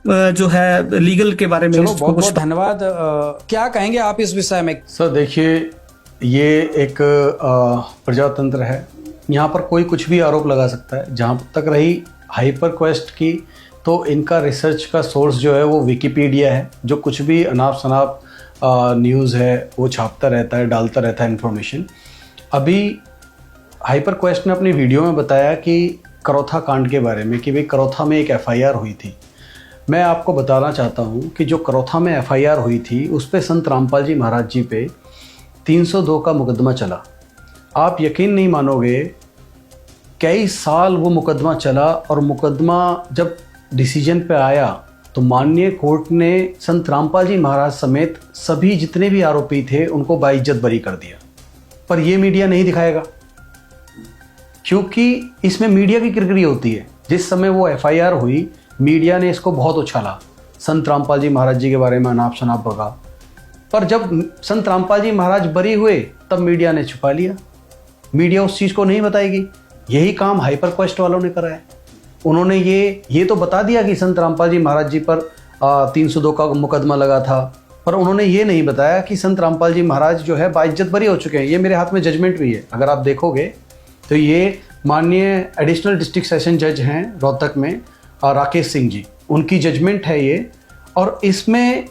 जो है लीगल के बारे में। चलो बहुत बहुत धन्यवाद। क्या कहेंगे आप इस विषय में? सर देखिए, ये एक प्रजातंत्र है, यहाँ पर कोई कुछ भी आरोप लगा सकता है। जहाँ तक रही हाइपर क्वेस्ट की, तो इनका रिसर्च का सोर्स जो है वो विकिपीडिया है, जो कुछ भी अनाप शनाप न्यूज़ है वो छापता रहता है, डालता रहता है इन्फॉर्मेशन। अभी हाइपर क्वेस्ट ने अपनी वीडियो में बताया कि करौथा कांड के बारे में, कि भाई करौथा में एक एफआईआर हुई थी। मैं आपको बताना चाहता हूँ कि जो करौथा में एफआईआर हुई थी उस पर संत रामपाल जी महाराज जी पे 302 का मुकदमा चला। आप यकीन नहीं मानोगे, कई साल वो मुकदमा चला, और मुकदमा जब डिसीजन पे आया तो माननीय कोर्ट ने संत रामपाल जी महाराज समेत सभी जितने भी आरोपी थे उनको बाइज्जत बरी कर दिया। पर ये मीडिया नहीं दिखाएगा, क्योंकि इसमें मीडिया की किरकिरी होती है। जिस समय वो एफआईआर हुई, मीडिया ने इसको बहुत उछाला, संत रामपाल जी महाराज जी के बारे में अनाप शनाप बगा। पर जब संत रामपाल जी महाराज बरी हुए तब मीडिया ने छुपा लिया। मीडिया उस चीज़ को नहीं बताएगी। यही काम हाइपर क्वेस्ट वालों ने करा है। उन्होंने ये तो बता दिया कि संत रामपाल जी महाराज जी पर 302 का मुकदमा लगा था, पर उन्होंने ये नहीं बताया कि संत रामपाल जी महाराज जो है बाइज्जत बरी हो चुके हैं। ये मेरे हाथ में जजमेंट भी है, अगर आप देखोगे तो ये माननीय एडिशनल डिस्ट्रिक्ट सेशन जज हैं रोहतक में, राकेश सिंह जी, उनकी जजमेंट है ये। और इसमें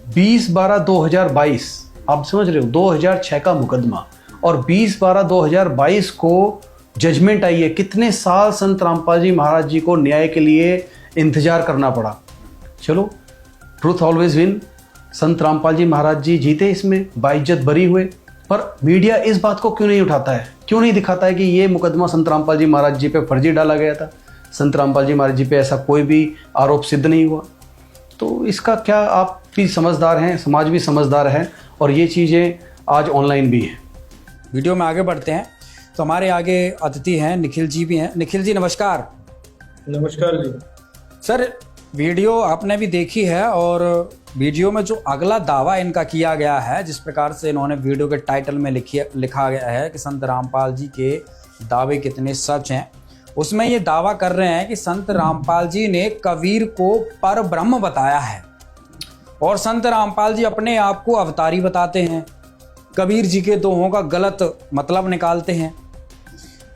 20/12/2022, आप समझ रहे हो, 2006 का मुकदमा, और 20/12/2022 को जजमेंट आई है। कितने साल संत रामपाल जी महाराज जी को न्याय के लिए इंतजार करना पड़ा। चलो, ट्रूथ ऑलवेज विन। संत रामपाल जी महाराज जी जीते, इसमें बाइज्जत बरी हुए। पर मीडिया इस बात को क्यों नहीं उठाता है, क्यों नहीं दिखाता है कि ये मुकदमा संत रामपाल जी महाराज जी पे फर्जी डाला गया था, संत रामपाल जी महाराज जी पे ऐसा कोई भी आरोप सिद्ध नहीं हुआ। तो इसका क्या, आप भी समझदार हैं, समाज भी समझदार है, और ये चीज़ें आज ऑनलाइन भी हैं। वीडियो में आगे बढ़ते हैं तो हमारे आगे अतिथि हैं, निखिल जी भी हैं। निखिल जी नमस्कार। नमस्कार जी। सर, वीडियो आपने भी देखी है, और वीडियो में जो अगला दावा इनका किया गया है, जिस प्रकार से इन्होंने वीडियो के टाइटल में लिखा गया है कि संत रामपाल जी के दावे कितने सच हैं, उसमें ये दावा कर रहे हैं कि संत रामपाल जी ने कबीर को पर ब्रह्म बताया है, और संत रामपाल जी अपने आप को अवतारी बताते हैं, कबीर जी के दोहों का गलत मतलब निकालते हैं।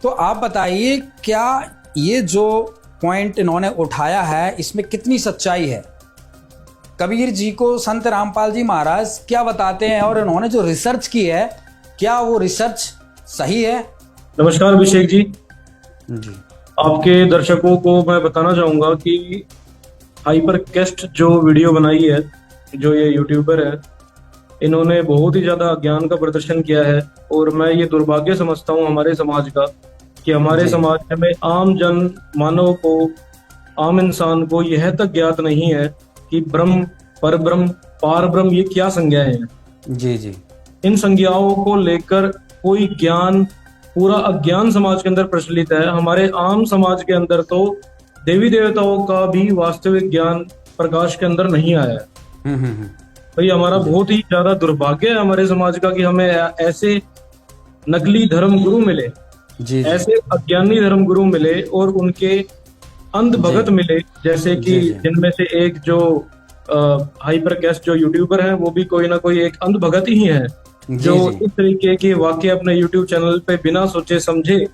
तो आप बताइए, क्या ये जो पॉइंट इन्होंने उठाया है इसमें कितनी सच्चाई है? कबीर जी को संत रामपाल जी महाराज क्या बताते हैं, और इन्होंने जो रिसर्च की है, क्या वो रिसर्च सही है? नमस्कार अभिषेक जी। जी, आपके दर्शकों को मैं बताना चाहूंगा कि हाइपर क्वेस्ट जो वीडियो बनाई है, जो ये यूट्यूबर है, इन्होंने बहुत ही ज्यादा ज्ञान का प्रदर्शन किया है। और मैं ये दुर्भाग्य समझता हूँ हमारे समाज का, कि हमारे समाज में आम जन मानव को, आम इंसान को यह तक ज्ञात नहीं है कि ब्रह्म, पर ब्रह्म, पार ब्रह्म ये क्या संज्ञाएं हैं। जी जी। इन संज्ञाओं को लेकर कोई ज्ञान, पूरा अज्ञान समाज के अंदर प्रचलित है। हमारे आम समाज के अंदर तो देवी देवताओं का भी वास्तविक ज्ञान प्रकाश के अंदर नहीं आया है। तो ये हमारा बहुत ही ज्यादा दुर्भाग्य है हमारे समाज का कि हमें ऐसे नकली धर्म गुरु मिले, जी ऐसे अज्ञानी धर्म गुरु मिले और उनके अंध भगत मिले, जैसे कि जिनमें से एक जो हाइपर कैस्ट जो यूट्यूबर है वो भी कोई ना कोई एक अंध भगत ही है, जो इस तरीके के वाक्य अपने यूट्यूब चैनल पे बिना सोचे समझे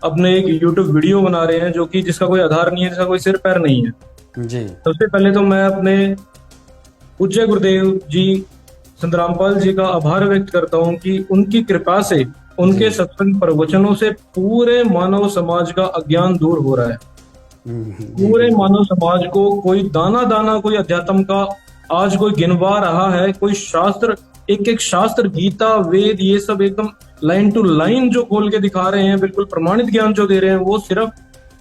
अपने एक यूट्यूब वीडियो बना रहे हैं, जो कि जिसका कोई आधार नहीं है, जिसका कोई सिर पैर नहीं है। जी सबसे पहले तो मैं अपने पूज्य गुरुदेव जी संत रामपाल जी का आभार व्यक्त करता हूँ कि उनकी कृपा से, उनके सत्संग प्रवचनों से पूरे मानव समाज का अज्ञान दूर हो रहा है। पूरे मानव समाज को कोई दाना दाना कोई अध्यात्म का आज कोई गिनवा रहा है, कोई शास्त्र, एक एक शास्त्र, गीता, वेद, ये सब एकदम लाइन टू लाइन जो खोल के दिखा रहे हैं, बिल्कुल प्रमाणित ज्ञान जो दे रहे हैं, वो सिर्फ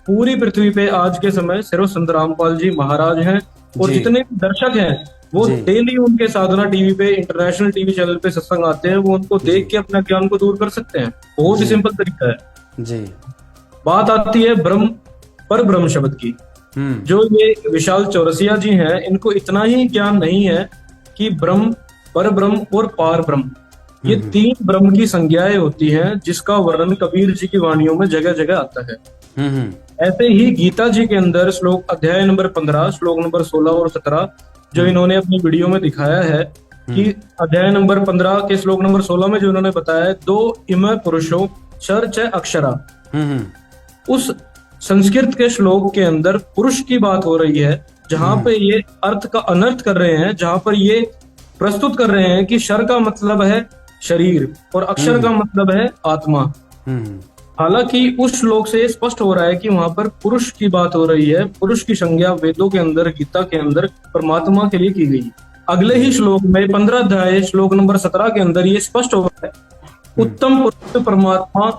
पूरी पृथ्वी पे आज के समय सिर्फ संत रामपाल जी महाराज हैं। और जितने भी दर्शक हैं वो डेली उनके साधना टीवी पे, इंटरनेशनल टीवी चैनल पे सत्संग आते हैं, वो उनको देख के अपना ज्ञान को दूर कर सकते हैं। बहुत ही सिंपल तरीका है जी। बात आती है ब्रह्म पर ब्रह्म शब्द की। जो ये विशाल चौरसिया जी हैं, इनको इतना ही ज्ञान नहीं है कि ब्रह्म, पर ब्रह्म और पार ब्रह्म, ये तीन ब्रह्म की संज्ञाएं होती हैं, जिसका वर्णन कबीर जी की वाणियों में जगह जगह आता है। ऐसे ही गीता जी के अंदर श्लोक अध्याय नंबर 15 श्लोक नंबर 16 और 17 जो इन्होंने अपनी वीडियो में दिखाया है कि अध्याय नंबर 15 के श्लोक नंबर 16 में जो इन्होंने बताया है, दो इमय पुरुषो शर च अक्षरा। उस संस्कृत के श्लोक के अंदर पुरुष की बात हो रही है, जहां पे ये अर्थ का अनर्थ कर रहे हैं, जहां पर ये प्रस्तुत कर रहे हैं कि शर का मतलब है शरीर और अक्षर का मतलब है आत्मा। हालांकि उस श्लोक से स्पष्ट हो रहा है कि वहां पर पुरुष की बात हो रही है। पुरुष की संज्ञा वेदों के अंदर, गीता के अंदर परमात्मा के लिए की गई। अगले ही श्लोक में 15 अध्याय श्लोक नंबर 17 के अंदर ये स्पष्ट हो रहा है, उत्तम पुरुष परमात्मा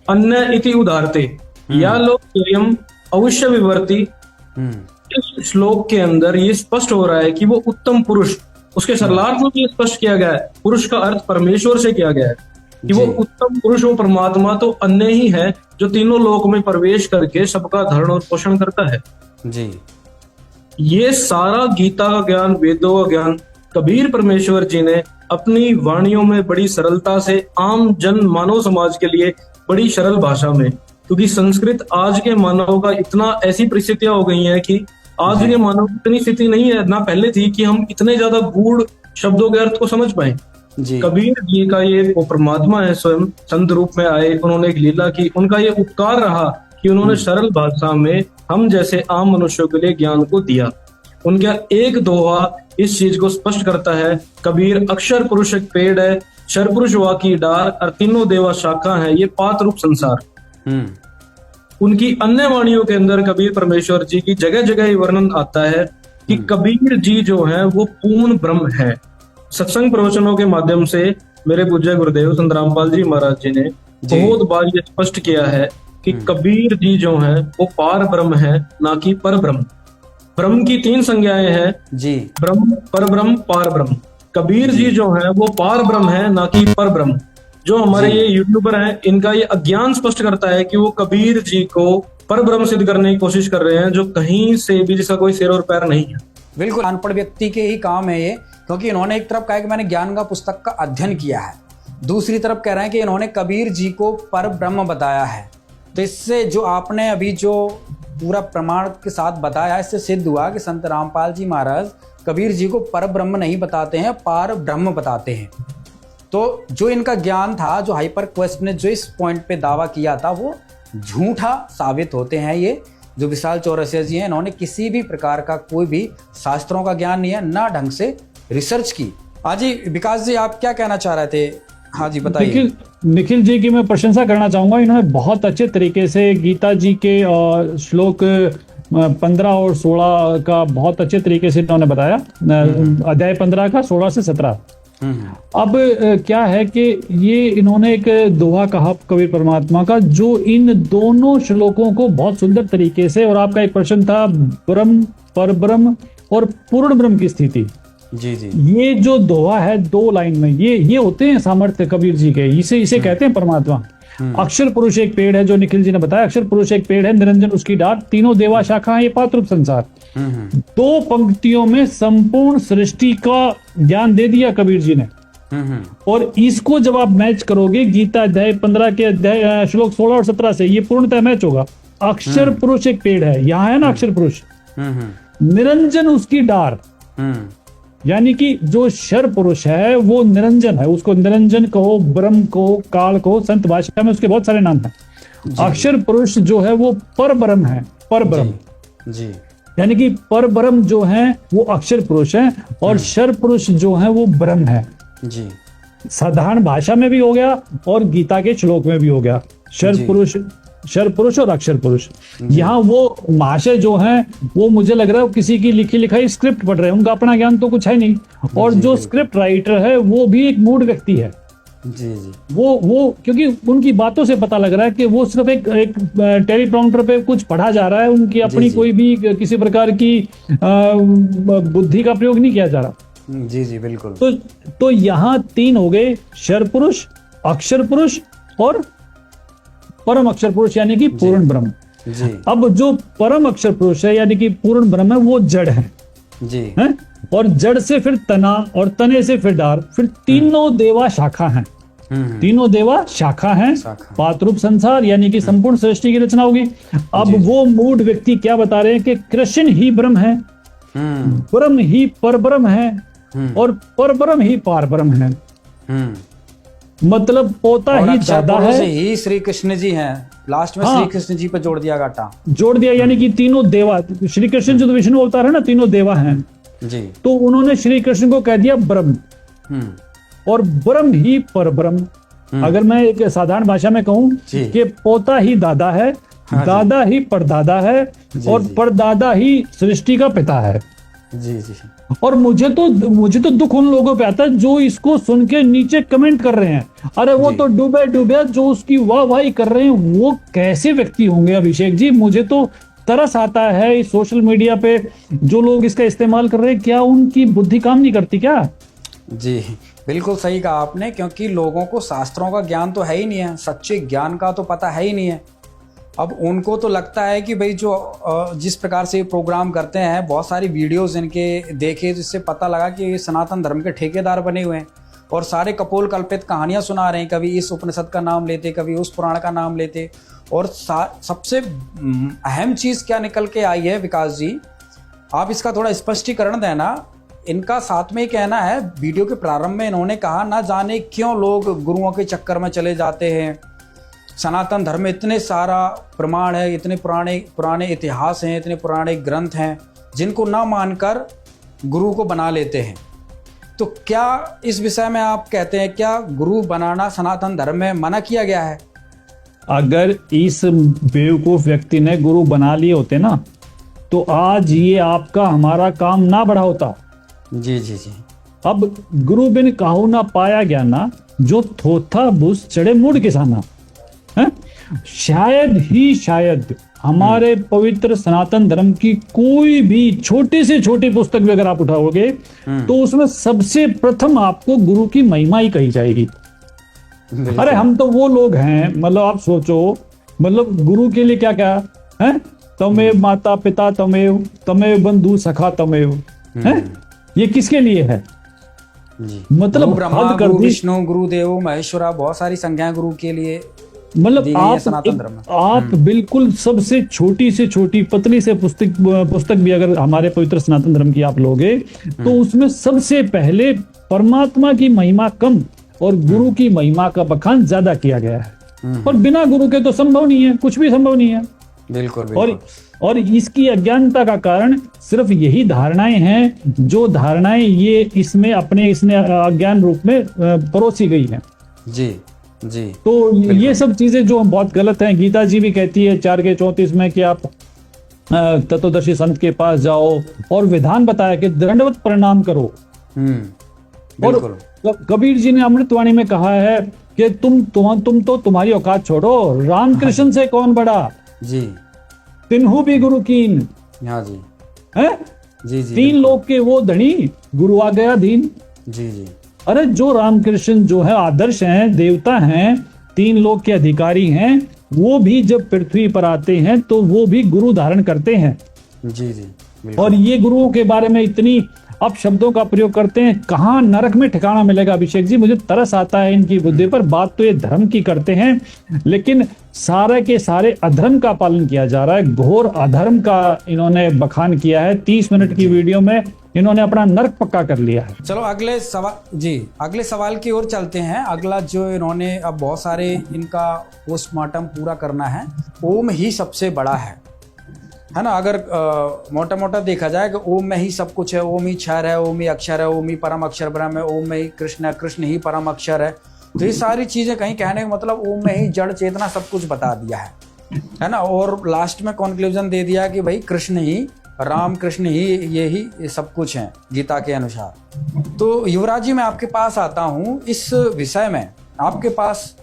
अन्य इति उदारते या लोक स्वयं अवश्य विवर्ती। इस श्लोक के अंदर ये स्पष्ट हो रहा है कि वो उत्तम पुरुष, उसके सरलार्थ में भी स्पष्ट किया गया है, पुरुष का अर्थ परमेश्वर से किया गया है कि वो उत्तम पुरुष, वो परमात्मा तो अन्य ही है जो तीनों लोक में प्रवेश करके सबका धरण और पोषण करता है जी। ये सारा गीता का ज्ञान, वेदों का ज्ञान कबीर परमेश्वर जी ने अपनी वाणियों में बड़ी सरलता से आम जन मानव समाज के लिए बड़ी सरल भाषा में, क्योंकि संस्कृत आज के मानव का इतना ऐसी परिस्थितियां हो गई हैं कि आज के मानव की इतनी स्थिति नहीं है, ना पहले थी कि हम इतने ज्यादा गूढ़ शब्दों के अर्थ को समझ पाए। कबीर जी का ये वो परमात्मा है, स्वयं संत रूप में आए, उन्होंने एक लीला की, उनका ये उपकार रहा कि उन्होंने सरल भाषा में हम जैसे आम मनुष्यों के लिए ज्ञान को दिया। उनका एक दोहा इस चीज को स्पष्ट करता है, कबीर अक्षर पुरुष एक पेड़ है, शर पुरुष वा की डार और तीनों देवा शाखा है, ये पात रूप संसार। उनकी अन्य वाणियों के अंदर कबीर परमेश्वर जी की जगह जगह वर्णन आता है कि कबीर जी जो है वो पूर्ण ब्रह्म है। सत्संग प्रवचनों के माध्यम से मेरे पूज्य गुरुदेव संत रामपाल जी महाराज जी ने बहुत बार ये स्पष्ट किया है कि कबीर जी जो है वो पार ब्रह्म है, ना कि पर ब्रह्म। ब्रह्म की तीन संज्ञाएं हैं जी, ब्रह्म, पर ब्रह्म, पार ब्रह्म। कबीर जी जो है वो पार ब्रह्म है, ना कि पर ब्रह्म। जो हमारे ये यूट्यूबर हैं, इनका ये अज्ञान स्पष्ट करता है कि वो कबीर जी को पर ब्रह्म सिद्ध करने की कोशिश कर रहे हैं, जो कहीं से भी जिसका कोई सिर और पैर नहीं है। बिल्कुल अनपढ़ व्यक्ति के ही काम है ये, क्योंकि इन्होंने एक तरफ कहा कि मैंने ज्ञान का पुस्तक का अध्ययन किया है, दूसरी तरफ कह रहे हैं कि इन्होंने कबीर जी को पर ब्रह्म बताया है। तो इससे जो आपने अभी जो पूरा प्रमाण के साथ बताया, इससे सिद्ध हुआ कि संत रामपाल जी महाराज कबीर जी को पर ब्रह्म नहीं बताते हैं, पार ब्रह्म बताते हैं। तो जो इनका ज्ञान था, जो हाइपर क्वेस्ट ने जो इस पॉइंट पे दावा किया था, वो झूठा साबित होते हैं। ये जो विशाल चौरसिया जी हैं, इन्होंने किसी भी प्रकार का कोई भी शास्त्रों का ज्ञान नहीं है, ना ढंग से रिसर्च की। हाँ जी विकास जी, आप क्या कहना चाह रहे थे? हाँ जी बताइए। निखिल जी की मैं प्रशंसा करना चाहूंगा, इन्होंने बहुत अच्छे तरीके से गीता जी के श्लोक 15 और 16 का बहुत अच्छे तरीके से इन्होंने बताया, अध्याय 15 का 16 से 17। अब क्या है कि ये इन्होंने एक दोहा कहा कबीर परमात्मा का, जो इन दोनों श्लोकों को बहुत सुंदर तरीके से, और आपका एक प्रश्न था ब्रह्म, पर ब्रह्म और पूर्ण ब्रह्म की स्थिति। जी जी, ये जो दोहा है 2 लाइन में, ये होते हैं सामर्थ्य कबीर जी के, इसे कहते हैं परमात्मा। अक्षर पुरुष एक पेड़ है, जो निखिल जी ने बताया, अक्षर पुरुष एक पेड़ है, निरंजन उसकी डाल, तीनों देवा शाखा है, ये पात्ररूप संसार। 2 पंक्तियों में संपूर्ण सृष्टि का ज्ञान दे दिया कबीर जी ने। और इसको जब आप मैच करोगे गीता अध्याय 15 के अध्याय श्लोक 16 और 17 से, ये पूर्णतः मैच होगा। अक्षर पुरुष एक पेड़ है, यहाँ है ना अक्षर पुरुष, निरंजन उसकी डार, यानी कि जो शर पुरुष है वो निरंजन है, उसको निरंजन कहो, ब्रह्म कहो, काल कहो, संत भाषा में उसके बहुत सारे नाम हैं। अक्षर पुरुष जो है वो पर ब्रह्म है, पर ब्रह्म जी, यानी कि पर ब्रह्म जो है वो अक्षर पुरुष है, और शर पुरुष जो है वो ब्रह्म है जी। साधारण भाषा में भी हो गया और गीता के श्लोक में भी हो गया, शर पुरुष और अक्षर पुरुष। यहाँ वो महाशय जो हैं वो मुझे लग रहा है किसी की लिखी लिखाई स्क्रिप्ट पढ़ रहे हैं, उनका अपना ज्ञान तो कुछ है नहीं, और जो स्क्रिप्ट राइटर है वो भी एक मूड व्यक्ति है जी जी। वो क्योंकि उनकी बातों से पता लग रहा है कि वो सिर्फ एक टेलीप्रॉम्प्टर पे कुछ पढ़ा जा रहा है, उनकी अपनी कोई भी किसी प्रकार की बुद्धि का प्रयोग नहीं किया जा रहा। जी जी बिल्कुल। तो यहाँ 3 हो गए, शर पुरुष, अक्षर पुरुष और परम अक्षर पुरुष, यानी कि पूर्ण ब्रह्म जी। अब जो परम अक्षर पुरुष है यानी कि पूर्ण ब्रह्म है वो जड़ है जी, है? और जड़ से फिर तना, और तने से फिर डार, फिर तीनों देवा शाखा हैं, तीनों देवा शाखा हैं, पात्ररूप संसार यानी कि संपूर्ण सृष्टि की रचना होगी। अब वो मूड व्यक्ति क्या बता रहे हैं कि कृष्ण ही ब्रह्म है, ब्रह्म ही पर ब्रह्म है, और पर ब्रह्म ही पार ब्रह्म है, मतलब पोता ही ज्यादा है, ही श्री कृष्ण जी हैं, लास्ट में श्री कृष्ण जी पे जोड़ दिया गाटा, जोड़ दिया, यानी कि तीनों देवा, श्री कृष्ण जो विष्णु अवतार है ना, तीनों देवा हैं जी। तो उन्होंने श्री कृष्ण को कह दिया ब्रह्म, और ब्रह्म ही पर ब्रह्म। अगर मैं एक साधारण भाषा में कहूं कि पोता ही दादा है, दादा ही परदादा है, और परदादा ही सृष्टि का पिता है जी जी। और मुझे तो दुख उन लोगों पे आता है जो इसको सुन के नीचे कमेंट कर रहे हैं, अरे वो तो डूबे डूबे, जो उसकी वाहवाही कर रहे हैं वो कैसे व्यक्ति होंगे अभिषेक जी। मुझे तो तरस आता है इस सोशल मीडिया पे जो लोग इसका इस्तेमाल कर रहे हैं, क्या उनकी बुद्धि काम नहीं करती क्या? जी बिल्कुल सही कहा आपने, क्योंकि लोगों को शास्त्रों का ज्ञान तो है ही नहीं है, सच्चे ज्ञान का तो पता है ही नहीं है। अब उनको तो लगता है कि भाई जो जिस प्रकार से प्रोग्राम करते हैं, बहुत सारी वीडियोस इनके देखे जिससे पता लगा कि ये सनातन धर्म के ठेकेदार बने हुए हैं और सारे कपोल कल्पित कहानियां सुना रहे हैं, कभी इस उपनिषद का नाम लेते, कभी उस पुराण का नाम लेते। और सबसे अहम चीज़ क्या निकल के आई है विकास जी, आप इसका थोड़ा स्पष्टीकरण देना। इनका साथ में ही कहना है, वीडियो के प्रारंभ में इन्होंने कहा ना जाने क्यों लोग गुरुओं के चक्कर में चले जाते हैं, सनातन धर्म में इतने सारा प्रमाण है, इतने पुराने इतिहास हैं, इतने पुराने ग्रंथ हैं जिनको ना मानकर गुरु को बना लेते हैं। तो क्या इस विषय में आप कहते हैं क्या गुरु बनाना सनातन धर्म में मना किया गया है? अगर इस बेवकूफ व्यक्ति ने गुरु बना लिए होते ना तो आज ये आपका हमारा काम ना बढ़ा होता। जी जी जी। अब गुरु बिन काहू ना पाया गया ना, जो थोथा बुस चढ़े मूड किसाना है? शायद ही शायद हमारे पवित्र सनातन धर्म की कोई भी छोटी से छोटी पुस्तक भी अगर आप उठाओगे तो उसमें सबसे प्रथम आपको गुरु की महिमा ही कही जाएगी। अरे हम तो वो लोग हैं, मतलब आप सोचो, मतलब गुरु के लिए क्या क्या है, तमेव माता पिता तमेव, तमेव बंधु सखा तमेव, है? ये किसके लिए है? मतलब ब्रह्मा, गुरु विष्णु, गुरु देवो महेश्वरा, बहुत सारी संज्ञाएं गुरु के लिए, मतलब आप बिल्कुल सबसे छोटी से छोटी पतली से पुस्तक भी अगर हमारे पवित्र सनातन धर्म की आप लोगे तो उसमें सबसे पहले परमात्मा की महिमा कम और गुरु की महिमा का बखान ज्यादा किया गया है। और बिना गुरु के तो संभव नहीं है, कुछ भी संभव नहीं है। बिल्कुल। और इसकी अज्ञानता का कारण सिर्फ यही धारणाएं हैं, जो धारणाएं ये इसमें अज्ञान रूप में परोसी गई हैं। जी जी। तो ये सब चीजें जो बहुत गलत हैं, गीता जी भी कहती है 4:34 में कि आप तत्वदर्शी संत के पास जाओ, और विधान बताया कि दंडवत प्रणाम करो। और कबीर जी ने अमृतवाणी में कहा है कि तुम तो तुम्हारी औकात छोड़ो, रामकृष्ण से कौन बड़ा जी, तिन्हु भी गुरु कीन। हाँ जी है जी जी। 3 लोग के वो धनी, गुरु आ गया दीन। जी जी। अरे जो रामकृष्ण जो है आदर्श हैं, देवता हैं, 3 लोक के अधिकारी हैं, वो भी जब पृथ्वी पर आते हैं तो वो भी गुरु धारण करते हैं। जी जी, और ये गुरुओं के बारे में इतनी अपशब्दों का प्रयोग करते हैं, कहाँ नरक में ठिकाना मिलेगा अभिषेक जी। मुझे तरस आता है इनकी बुद्धि पर। बात तो ये धर्म की करते हैं, लेकिन सारे के सारे अधर्म का पालन किया जा रहा है। घोर अधर्म का इन्होंने बखान किया है। 30 मिनट की वीडियो में इन्होंने अपना नरक पक्का कर लिया है। चलो अगले सवाल जी, अगले सवाल की ओर चलते हैं। अगला जो इन्होंने, अब बहुत सारे इनका पोस्टमार्टम पूरा करना है। ओम ही सबसे बड़ा है ना। अगर मोटा मोटा देखा जाए कि ओम में ही सब कुछ है, ओम ही क्षर है, ओम ही अक्षर है, ओम ही परम अक्षर ब्रह्म है, ओम में ही कृष्ण है, कृष्ण ही परम अक्षर है। तो ये सारी चीजें कहीं कहने का मतलब ओम में ही जड़ चेतना सब कुछ बता दिया है ना। और लास्ट में कंक्लूजन दे दिया कि भाई कृष्ण ही, राम कृष्ण ही, ये ही सब कुछ है गीता के अनुसार। तो युवराज जी, मैं आपके पास आता हूँ। इस विषय में आपके पास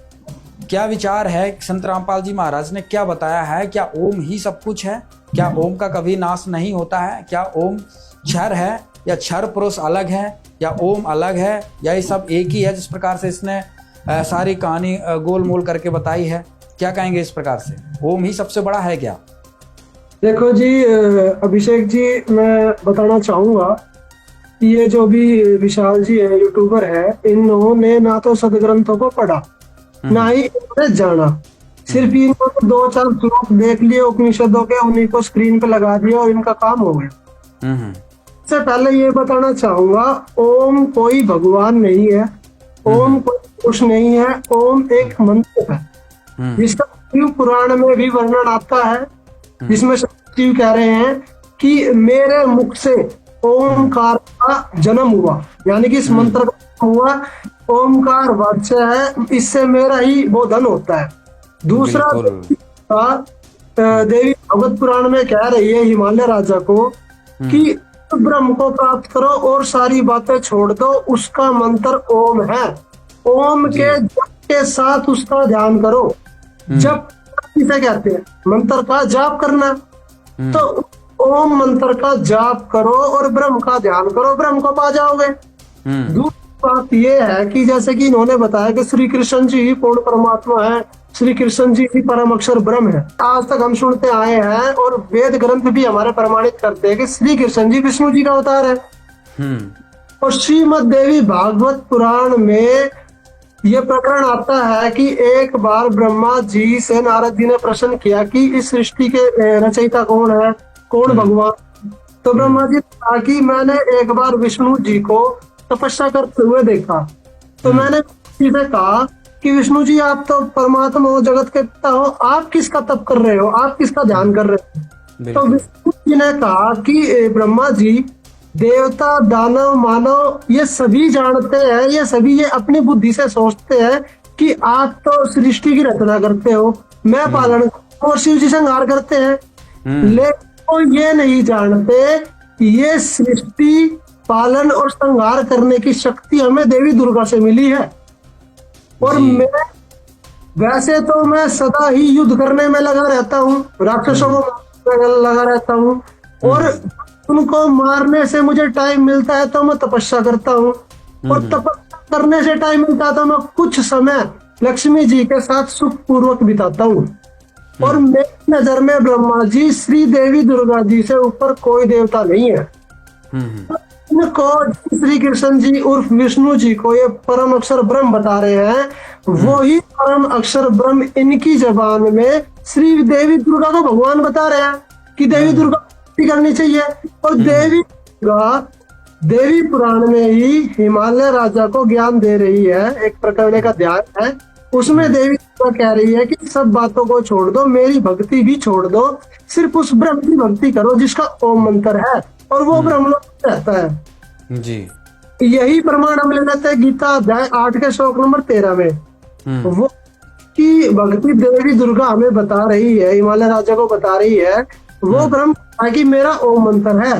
क्या विचार है? संत रामपाल जी महाराज ने क्या बताया है? क्या ओम ही सब कुछ है? क्या ओम का कभी नाश नहीं होता है? क्या ओम क्षर है या क्षर पुरुष अलग है या ओम अलग है या ये सब एक ही है, जिस प्रकार से इसने सारी कहानी गोल मोल करके बताई है? क्या कहेंगे इस प्रकार से? ओम ही सबसे बड़ा है क्या? देखो जी अभिषेक जी, मैं बताना चाहूंगा, ये जो भी विशाल जी है, यूट्यूबर है, इन्होंने ना तो सदग्रंथों को पढ़ा ना ही इन्होंने जाना। सिर्फ इन्होंने 2-4 श्लोक देख लिए उपनिषदों के, उन्हीं को स्क्रीन पे लगा दिया और इनका काम हो गया। इससे पहले ये बताना चाहूंगा, ओम कोई भगवान नहीं है, ओम कोई पुरुष नहीं है, ओम एक मंत्र है जिसका शिव पुराण में भी वर्णन आता है, जिसमें शिव कह रहे हैं कि मेरे मुख से ओमकार का जन्म हुआ, यानी कि इस मंत्र का जन्म हुआ। ओमकार वाच्य है, इससे मेरा ही बोधन होता है। दूसरा देवी भागवत पुराण में कह रही है हिमालय राजा को कि ब्रह्म को प्राप्त करो और सारी बातें छोड़ दो, उसका मंत्र ओम है। ओम के जप के साथ उसका ध्यान करो। जप किसे कहते हैं? मंत्र का जाप करना। तो ओम मंत्र का जाप करो और ब्रह्म का ध्यान करो, ब्रह्म को पा जाओगे। दूसरी बात यह है कि जैसे कि इन्होंने बताया कि श्री कृष्ण जी ही पूर्ण परमात्मा है, श्री कृष्ण जी ही परम अक्षर ब्रह्म है। आज तक हम सुनते आए हैं और वेद ग्रंथ भी हमारे प्रमाणित करते हैं कि श्री कृष्ण जी विष्णु जी का अवतार है। और श्रीमद् देवी भागवत पुराण में यह प्रकरण आता है कि एक बार ब्रह्मा जी से नारद जी ने प्रश्न किया कि इस सृष्टि के रचयिता कौन है, कौन भगवान? तो ब्रह्मा जी ने कहा कि मैंने एक बार विष्णु जी को तपस्या करते हुए देखा। तो मैंने जी से कहा कि विष्णु जी, आप तो परमात्मा हो, जगत के पिता हो, आप किसका तप कर रहे हो, आप किसका ध्यान कर रहे हो? तो विष्णु जी ने कहा कि ब्रह्मा जी, देवता, दानव, मानव ये सभी जानते हैं, ये सभी ये अपनी बुद्धि से सोचते हैं कि आप तो सृष्टि की रचना करते हो, मैं पालन और शिव जी संहार करते हैं, लेकिन वो ये नहीं जानते ये सृष्टि पालन और संहार करने की शक्ति हमें देवी दुर्गा से मिली है। और मैं वैसे तो मैं सदा ही युद्ध करने में लगा रहता हूँ, राक्षसों को लगा रहता हूँ, और उनको मारने से मुझे टाइम मिलता है तो मैं तपस्या करता हूँ, और तपस्या करने से टाइम मिलता है तो मैं कुछ समय लक्ष्मी जी के साथ सुख पूर्वक बिताता हूँ। और मेरी नजर में ब्रह्मा जी, श्री देवी दुर्गा जी से ऊपर कोई देवता नहीं है। इनको श्री कृष्ण जी उर्फ विष्णु जी को ये परम अक्षर ब्रह्म बता रहे हैं, वो ही परम अक्षर ब्रह्म इनकी जबान में श्री देवी दुर्गा को भगवान बता रहे हैं कि देवी दुर्गा करनी चाहिए। और देवी दुर्गा देवी पुराण में ही हिमालय राजा को ज्ञान दे रही है, एक प्रकरण का ध्यान है, उसमें देवी दुर्गा कह रही है कि सब बातों को छोड़ दो, मेरी भक्ति भी छोड़ दो, सिर्फ उस ब्रह्म की भक्ति करो जिसका ओम मंत्र है, और वो ब्रह्मलोक में रहता है जी। यही प्रमाण हम ले लेते हैं गीता अध्याय 8 के श्लोक नंबर 13 में। वो की भक्ति देवी दुर्गा हमें बता रही है, हिमालय राजा को बता रही है, वो ब्रह्म कि मेरा ओम मंत्र है।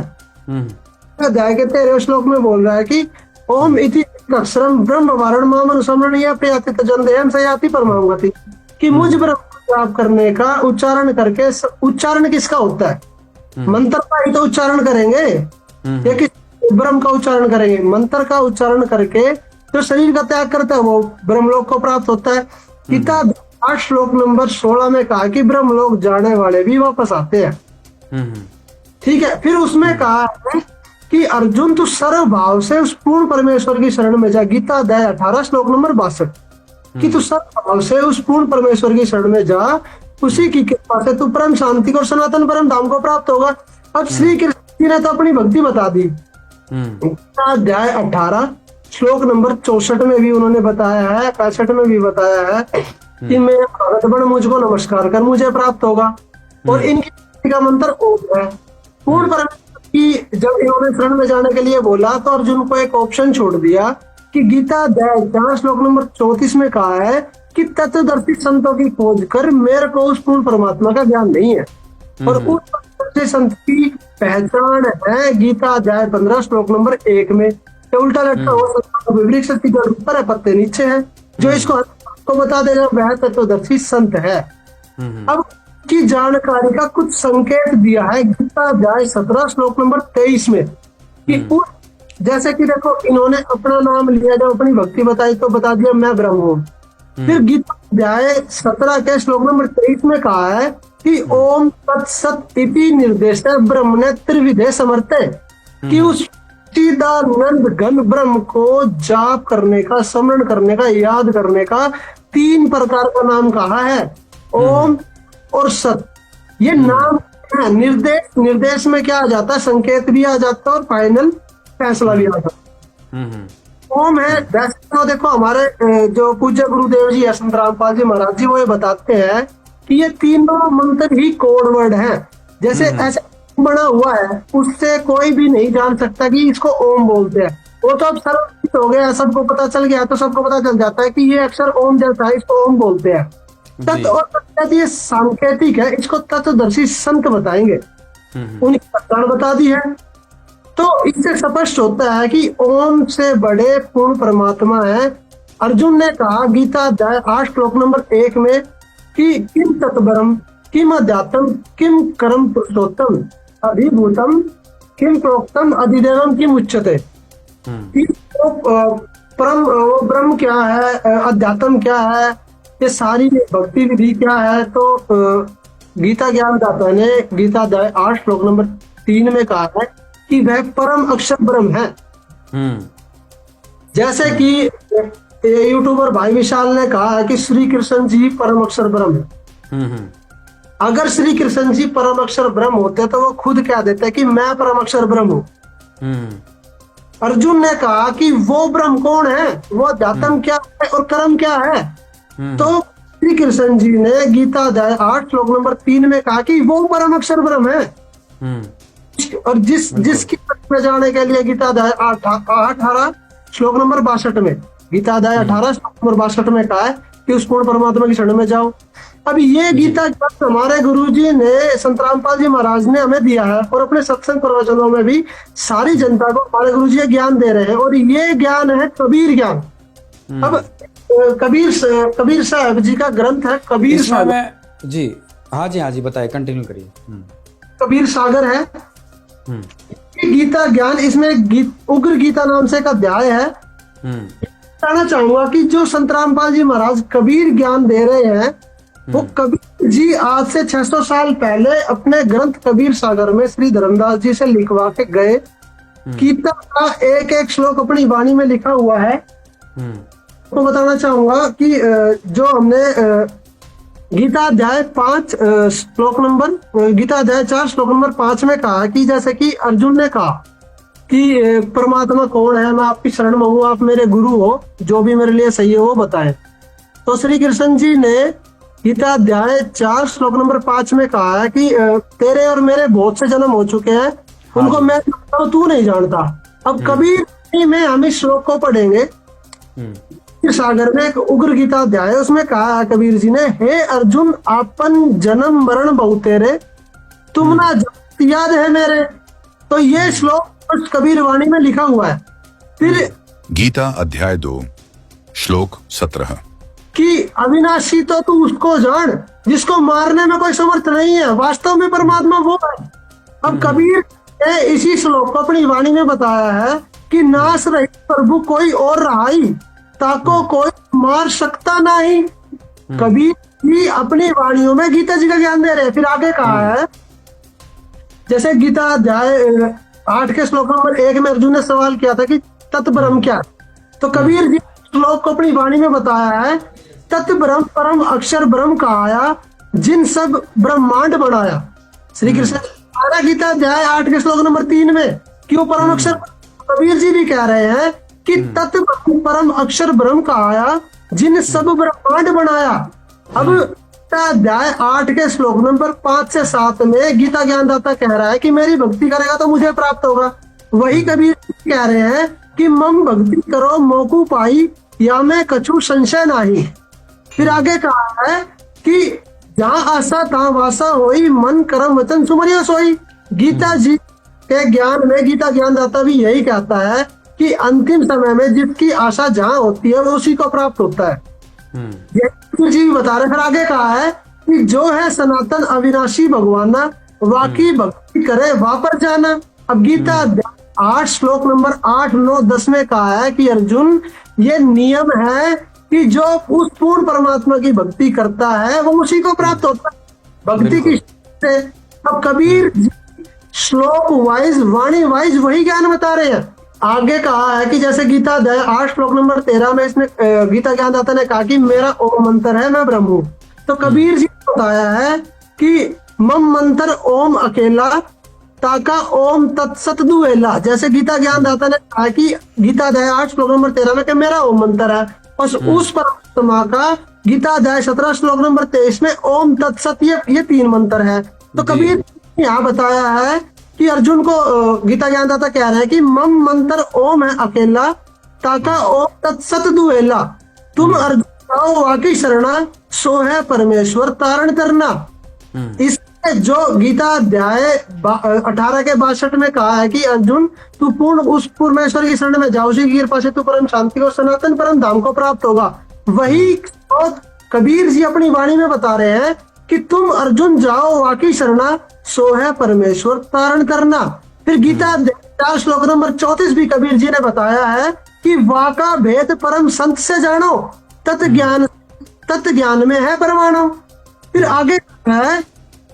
अध्याय के 13 श्लोक में बोल रहा है कि ओम इति अक्षरम ब्रह्म वारण मामन समरणीय प्रयाति तजंदेयम सयाति परमाम गति, कि मुझ ब्रह्म को प्राप्त करने का उच्चारण करके, उच्चारण किसका होता है? मंत्र का ही तो उच्चारण करेंगे या किस ब्रह्म का उच्चारण करेंगे? मंत्र का उच्चारण करके जो शरीर का त्याग करता है वो ब्रह्मलोक को प्राप्त होता है। गीता 8 श्लोक नंबर 16 में कहा कि ब्रह्मलोक जाने वाले भी वापस आते हैं। ठीक है, फिर उसमें कहा है कि अर्जुन तू सर्व भाव से उस पूर्ण परमेश्वर की शरण में जा। गीता अध्याय 18 श्लोक नंबर 62 कि तू सर्व भाव से उस पूर्ण परमेश्वर की शरण में जा, उसी की कृपा से तू परम शांति को और सनातन परम धाम को प्राप्त होगा। अब श्री कृष्ण ने तो अपनी भक्ति बता दी। गीता अध्याय 18 श्लोक नंबर 64 में भी उन्होंने बताया है, 65 में भी बताया है कि मैं भगत बन मुझको नमस्कार कर मुझे प्राप्त होगा। और इनकी का मंत्र ओम है। पूर्ण परमेश्वर की जब इन्होंने शरण में जाने के लिए बोला तो अर्जुन को एक ऑप्शन छोड़ दिया कि गीता अध्याय 4 श्लोक नंबर 34 में कहा है कि तत्वदर्शी संतों की खोज कर, मेरे को उस पूर्ण परमात्मा का ज्ञान नहीं है। और उस तत्वदर्शी संत की पहचान है गीता अध्याय 15 श्लोक नंबर 1 में, उल्टा लटका हो सकता विपरीत शक्ति का ऊपर है, पत्ते नीचे है, जो इसको बता देगा वह तत्वदर्शी संत है। अब की जानकारी का कुछ संकेत दिया है गीता अध्याय 17 श्लोक नंबर 23 में कि जैसे कि देखो इन्होंने अपना नाम लिया, जब अपनी भक्ति बताई तो बता दिया मैं ब्रह्म हूँ। फिर गीता अध्याय 17 के श्लोक नंबर 23 में कहा है कि ओम तत्सत इति निर्देश ब्रह्म ने त्रिविधे समर्थे, कि उस चिदानंद घन ब्रह्म को जाप करने का, स्मरण करने का, याद करने का 3 प्रकार का नाम कहा है, ओम और सत। ये नाम है। निर्देश में क्या आ जाता है, संकेत भी आ जाता है और फाइनल फैसला भी आ जाता है। ओम है, वैसे तो देखो हमारे जो पूज्य गुरुदेव जी संत रामपाल जी महाराज जी वो ये बताते हैं कि ये तीनों मंत्र ही कोड वर्ड है। जैसे ऐसे बना हुआ है, उससे कोई भी नहीं जान सकता कि इसको ओम बोलते हैं। वो तो अब सर्वज्ञ हो गया, सबको पता चल गया, तो सबको पता चल जाता है कि ये अक्षर ओम जैसा है, इसको ओम बोलते हैं। तत्व और तत्व ये सांकेतिक है, इसको तत्वदर्शी संत बताएंगे, उनकी पहचान बता दी है। तो इससे स्पष्ट होता है कि ओम से बड़े पूर्ण परमात्मा है। अर्जुन ने कहा गीता अध्याय 8 श्लोक नंबर 1 में कि किम तत्परम किम अध्यात्म किम कर्म पुरुषोत्तम अभिभूतम किम प्रोक्तम अधिदेवम किम उच्यते। परम वो ब्रह्म क्या है, अध्यात्म क्या है, ये सारी भक्ति विधि क्या है। तो गीता ज्ञानदाता ने गीता अध्याय 8 श्लोक नंबर 3 में कहा है कि वह परम अक्षर ब्रह्म है। जैसे कि यूट्यूबर भाई विशाल ने कहा है कि श्री कृष्ण जी परम अक्षर ब्रह्म है। अगर श्री कृष्ण जी परम अक्षर ब्रह्म होते तो वो खुद क्या देते कि मैं परम अक्षर ब्रह्म हूँ। अर्जुन ने कहा कि वो ब्रह्म कौन है, वो अध्यात्म क्या है और कर्म क्या है। तो श्री कृष्ण जी ने गीता अध्याय 8 श्लोक नंबर 3 में कहा कि वो परम अक्षर ब्रह्म है। और जिसकी में जाने के लिए गीता अध्याय 18 श्लोक नंबर 62 में, गीता अध्याय 18 श्लोक नंबर 62 में कहा है कि उस पूर्ण परमात्मा की शरण में जाओ। अब ये गीता हमारे गुरुजी ने संत रामपाल जी महाराज ने हमें दिया है और अपने सत्संग प्रवचनों में भी सारी जनता को हमारे गुरुजी ज्ञान दे रहे हैं, और ये ज्ञान है कबीर ज्ञान। अब कबीर साहब जी का ग्रंथ है कबीर सागर जी। हाँ जी बताइए, कंटिन्यू करिए। कबीर सागर है गीता ज्ञान, इसमें उग्र गीता नाम से एक अध्याय है। कहना चाहूंगा कि जो संत रामपाल जी महाराज कबीर ज्ञान दे रहे हैं वो कबीर जी आज से 600 साल पहले अपने ग्रंथ कबीर सागर में श्री धर्मदास जी से लिखवा के गए। गीता का एक एक श्लोक अपनी वाणी में लिखा हुआ है। तो बताना चाहूंगा कि जो हमने गीता अध्याय 5 श्लोक नंबर गीता अध्याय 4 श्लोक नंबर 5 में कहा कि जैसे कि अर्जुन ने कहा कि परमात्मा कौन है, मैं आपकी शरण में हूँ, आप मेरे गुरु हो, जो भी मेरे लिए सही है वो बताएं। तो श्री कृष्ण जी ने गीता अध्याय 4 श्लोक नंबर 5 में कहा है कि तेरे और मेरे बहुत से जन्म हो चुके हैं, उनको मैं जानता हूं, तू नहीं जानता। अब कबीर में हम इस श्लोक को पढ़ेंगे। सागर में एक उग्र गीता अध्याय है, उसमें कहा है कबीर जी ने, हे अर्जुन आपन जन्म मरण बहुत तेरे, तुम ना याद है मेरे। तो ये श्लोक कबीर वाणी में लिखा हुआ है। फिर गीता अध्याय 2 श्लोक 17 कि अविनाशी तो तू उसको जान जिसको मारने में कोई समर्थ नहीं है, वास्तव में परमात्मा वो है। अब कबीर ने इसी श्लोक को अपनी वाणी में बताया है कि नाश रहित प्रभु कोई और रहाई, ताको कोई मार सकता नहीं। कबीर जी अपनी वाणियों में गीता जी का ज्ञान दे रहे हैं। फिर आगे कहा है, जैसे गीता अध्याय 8 के श्लोक नंबर 1 में अर्जुन ने सवाल किया था कि तत् ब्रह्म क्या है, तो कबीर जी श्लोक को अपनी वाणी में बताया है, तत् ब्रह्म परम अक्षर ब्रह्म कहाया, जिन सब ब्रह्मांड बनाया। श्री कृष्ण गीता अध्याय 8 के श्लोक नंबर 3 में क्यों परम अक्षर, कबीर जी भी कह रहे हैं कि तत् परम अक्षर ब्रह्म कहाया, जिन सब ब्रह्मांड बनाया। अब अध्याय 8 के श्लोक नंबर 5 से 7 में गीता ज्ञानदाता कह रहा है कि मेरी भक्ति करेगा तो मुझे प्राप्त होगा। वही कबीर कह रहे हैं कि मम भक्ति करो मोकू पाई, या मैं कछु संशय नाही। फिर आगे कहा है कि जहाँ आशा तहाँ वासा होई, मन कर्म वचन सुमरिया सोई। गीता जी के ज्ञान में गीता ज्ञानदाता भी यही कहता है कि अंतिम समय में जिसकी आशा जहाँ होती है वो उसी को प्राप्त होता है। ये जी बता रहे। फिर आगे कहा है कि जो है सनातन अविनाशी भगवाना, वाकी भक्ति करे वापर जाना। अब गीता 8 श्लोक नंबर 8, 9, 10 में कहा है कि अर्जुन ये नियम है कि जो उस पूर्ण परमात्मा की भक्ति करता है वो उसी को प्राप्त होता है भक्ति की से। अब कबीर श्लोक वाइज वाणी वाइज वही ज्ञान बता रहे हैं। आगे कहा है कि जैसे गीता 8 श्लोक नंबर 13 में इसने गीता ज्ञानदाता ने कहा कि मेरा ओम मंत्र है, मैं ब्रह्म हूँ। तो कबीर जी ने बताया है कि मम मंत्र ओम अकेला, ताका ओम तत्सत दुएला। जैसे गीता ज्ञानदाता ने कहा कि गीता 8 श्लोक नंबर 13 में कि मेरा ओम मंत्र है, और उस परमात्मा का गीता 17 श्लोक नंबर 23 में ओम तत्सत, ये 3 मंत्र है। तो कबीर यहाँ बताया है कि अर्जुन को गीता ज्ञानदाता कह रहे हैं कि मम मंत्र ओम है अकेला, ताका ओम तत्सत दुएला। तुम अर्जुन जाओ वाकई शरणा, सो है परमेश्वर तारण करना। इसमें जो गीता अध्याय 18 के 62 में कहा है कि अर्जुन तू पूर्ण उस परमेश्वर की शरण में जाओ, उसी की कृपा से तू परम शांति और सनातन परम धाम को प्राप्त होगा। वही कबीर जी अपनी वाणी में बता रहे हैं कि तुम अर्जुन जाओ वाकई शरणा, सो है परमेश्वर तारण करना। फिर गीता 4 श्लोक नंबर 34 भी कबीर जी ने बताया है कि वाका भेद परम संत से जानो, तत् ज्ञान में है परमाणु। फिर आगे है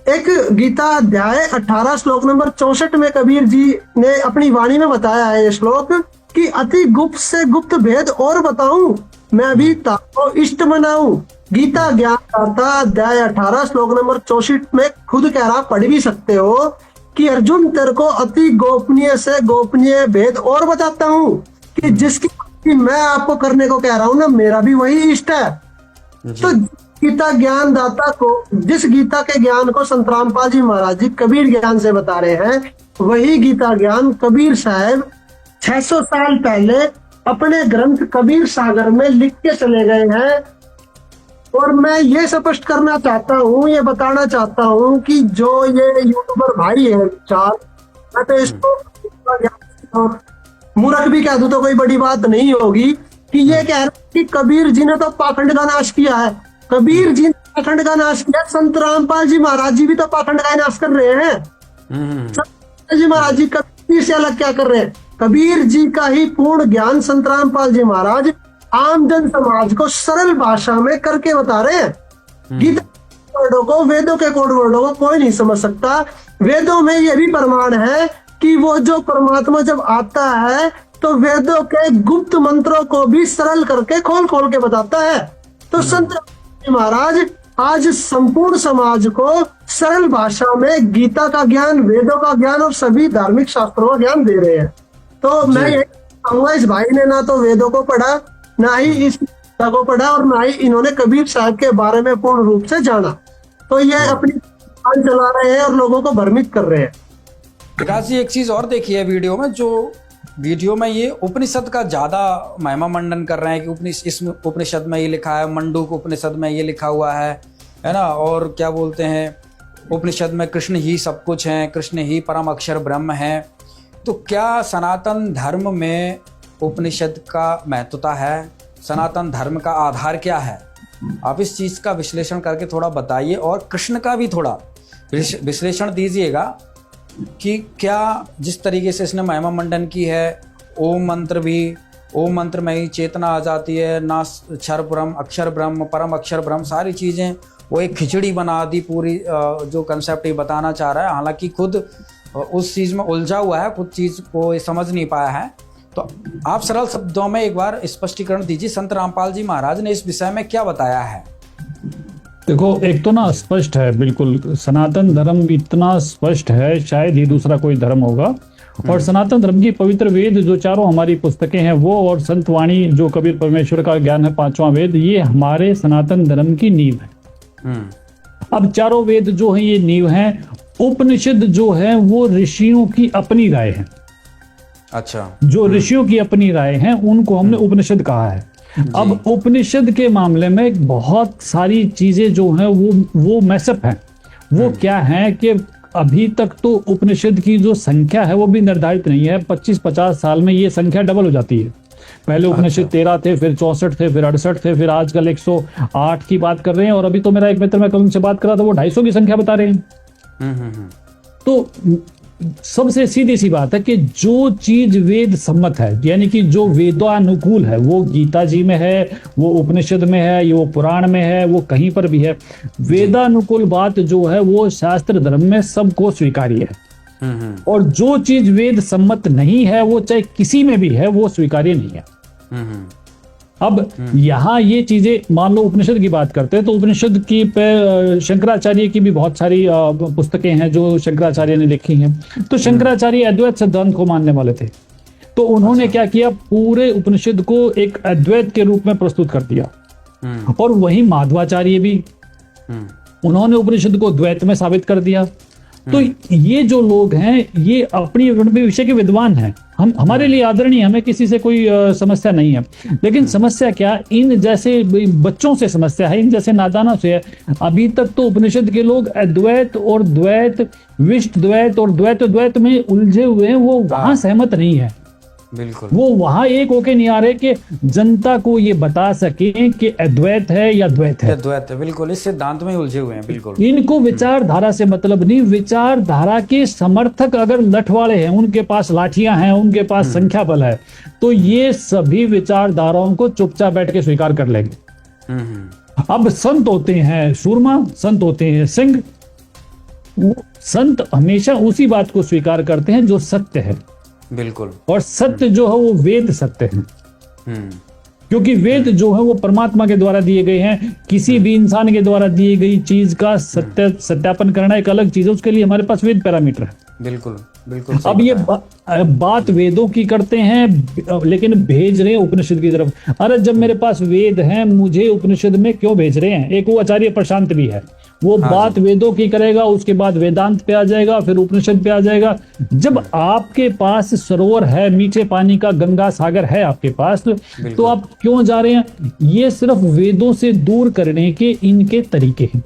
एक गीता अध्याय 18 श्लोक नंबर 64 में कबीर जी ने अपनी वाणी में बताया है ये श्लोक कि अति गुप्त से गुप्त भेद और बताऊं, मैं भी ताको इष्ट बनाऊं। गीता ज्ञानदाता अध्याय 18 श्लोक नंबर 64 में खुद कह रहा, पढ़ भी सकते हो कि अर्जुन तेरे को अति गोपनीय से गोपनीय भेद और बताता हूँ कि जिसकी मैं आपको करने को कह रहा हूँ ना, मेरा भी वही इष्ट है। तो गीता ज्ञानदाता को, जिस गीता के ज्ञान को संत रामपाल जी महाराज जी कबीर ज्ञान से बता रहे हैं, वही गीता ज्ञान कबीर साहब 600 साल पहले अपने ग्रंथ कबीर सागर में लिख के चले गए हैं। और मैं ये स्पष्ट करना चाहता हूँ, ये बताना चाहता हूँ कि जो ये यूट्यूबर भाई है चार, मैं तो इसको मूर्ख भी कह दूं तो कोई बड़ी बात नहीं होगी कि ये कह रहे कि कबीर जी ने तो पाखंड का नाश किया है। कबीर जी ने पाखंड का नाश किया, संत रामपाल जी महाराज जी भी तो पाखंड का नाश कर रहे हैं। संत जी महाराज जी कबीर से अलग क्या कर रहे हैं? कबीर जी का ही पूर्ण ज्ञान संत रामपाल जी महाराज आम जन समाज को सरल भाषा में करके बता रहे हैं। गीता वर्डों को, वेदों के कोड वर्डों को कोई नहीं समझ सकता। वेदों में यह भी प्रमाण है कि वो जो परमात्मा जब आता है तो वेदों के गुप्त मंत्रों को भी सरल करके खोल खोल के बताता है। तो संत महाराज आज संपूर्ण समाज को सरल भाषा में गीता का ज्ञान, वेदों का ज्ञान और सभी धार्मिक शास्त्रों का ज्ञान दे रहे हैं। तो मैं यही कहूंगा, इस भाई ने ना तो वेदों को पढ़ा, ना ही इस गीता को पढ़ा, और ना ही इन्होंने कबीर साहब के बारे में पूर्ण रूप से जाना। तो ये अपनी दुकान चला रहे हैं और लोगों को भ्रमित कर रहे हैं। विकास जी, एक चीज और देखी है वीडियो में, जो वीडियो में ये उपनिषद का ज्यादा महिमा मंडन कर रहे हैं कि इसमें उपनिषद में ये लिखा है, मंडूक उपनिषद में ये लिखा हुआ है ना, और क्या बोलते हैं उपनिषद में कृष्ण ही सब कुछ है, कृष्ण ही परम अक्षर ब्रह्म है। तो क्या सनातन धर्म में उपनिषद का महत्वता है? सनातन धर्म का आधार क्या है? आप इस चीज का विश्लेषण करके थोड़ा बताइए, और कृष्ण का भी थोड़ा विश्लेषण दीजिएगा कि क्या जिस तरीके से इसने महिमा मंडन की है, ओम मंत्र भी, ओम मंत्र में ही चेतना आ जाती है, ना क्षर ब्रह्म, अक्षर ब्रह्म, परम अक्षर ब्रह्म, सारी चीज़ें वो एक खिचड़ी बना दी पूरी। जो कंसेप्ट ये बताना चाह रहा है, हालांकि खुद उस चीज़ में उलझा हुआ है, खुद चीज़ को ये समझ नहीं पाया है। तो आप सरल शब्दों में एक बार स्पष्टीकरण दीजिए, संत रामपाल जी महाराज ने इस विषय में क्या बताया है? देखो, एक तो ना स्पष्ट है, बिल्कुल सनातन धर्म इतना स्पष्ट है, शायद ही दूसरा कोई धर्म होगा। और सनातन धर्म की पवित्र वेद जो चारों हमारी पुस्तकें हैं वो, और संत वाणी जो कबीर परमेश्वर का ज्ञान है, पांचवा वेद, ये हमारे सनातन धर्म की नींव है। अब चारों वेद जो है ये नींव है। उपनिषद जो है वो ऋषियों की अपनी राय है। अच्छा, जो ऋषियों की अपनी राय है उनको हमने उपनिषद कहा है। अब उपनिषद के मामले में बहुत सारी चीजें जो हैं वो मैसअप है। वो क्या है कि अभी तक तो उपनिषद की जो संख्या है वो भी निर्धारित नहीं है। 25-50 साल में ये संख्या डबल हो जाती है। पहले उपनिषद 13 थे, फिर 64 थे, फिर 68 थे, फिर आजकल 108 की बात कर रहे हैं। और अभी तो मेरा एक मित्र, मैं कल उनसे बात कर रहा था, वो 250 की संख्या बता रहे हैं। तो सबसे सीधी सी बात है कि जो चीज वेद सम्मत है, यानी कि जो वेदानुकूल है, वो गीता जी में है, वो उपनिषद में है, ये वो पुराण में है, वो कहीं पर भी है। वेदानुकूल बात जो है वो शास्त्र धर्म में सबको स्वीकार्य है। और जो चीज वेद सम्मत नहीं है, वो चाहे किसी में भी है, वो स्वीकार्य नहीं है। अब यहाँ ये चीजें, मान लो उपनिषद की बात करते हैं तो उपनिषद की पे शंकराचार्य की भी बहुत सारी पुस्तकें हैं जो शंकराचार्य ने लिखी हैं। तो शंकराचार्य अद्वैत सिद्धांत को मानने वाले थे। तो उन्होंने क्या किया, पूरे उपनिषद को एक अद्वैत के रूप में प्रस्तुत कर दिया। और वही माधवाचार्य भी, उन्होंने उपनिषद को द्वैत में साबित कर दिया। तो ये जो लोग हैं ये अपनी विषय के विद्वान हैं। हम, हमारे लिए आदरणीय, हमें किसी से कोई समस्या नहीं है। लेकिन समस्या क्या, इन जैसे बच्चों से समस्या है, इन जैसे नादानों से है। अभी तक तो उपनिषद के लोग अद्वैत और द्वैत, विशिष्ट द्वैत और द्वैत द्वैत में उलझे हुए हैं। वो वहां सहमत नहीं है। बिल्कुल, वो वहां एक होके नहीं आ रहे कि जनता को ये बता सके कि अद्वैत है या द्वैत है। द्वैत है, बिल्कुल, इस सिद्धांत में उलझे हुए हैं। बिल्कुल, इनको विचारधारा से मतलब नहीं। विचारधारा के समर्थक अगर लठवाड़े हैं, उनके पास लाठियां हैं, उनके पास संख्या बल है, तो ये सभी विचारधाराओं को चुपचाप बैठ के स्वीकार कर लेंगे। अब संत होते हैं सूरमा, संत होते हैं सिंह। संत हमेशा उसी बात को स्वीकार करते हैं जो सत्य है। बिल्कुल, और सत्य जो है वो वेद सत्य है। क्योंकि वेद जो है वो परमात्मा के द्वारा दिए गए हैं। किसी भी इंसान के द्वारा दी गई चीज का सत्यापन करना एक अलग चीज है, उसके लिए हमारे पास वेद पैरामीटर है। बिल्कुल बिल्कुल। अब ये बात वेदों की करते हैं, लेकिन भेज रहे हैं उपनिषद की तरफ। अरे जब मेरे पास वेद हैं, मुझे उपनिषद में क्यों भेज रहे हैं? एक वो आचार्य प्रशांत भी है, वो बात वेदों की करेगा, उसके बाद वेदांत पे आ जाएगा, फिर उपनिषद पे आ जाएगा। जब आपके पास सरोवर है, मीठे पानी का गंगा सागर है आपके पास, तो आप क्यों जा रहे हैं? ये सिर्फ वेदों से दूर करने के इनके तरीके हैं।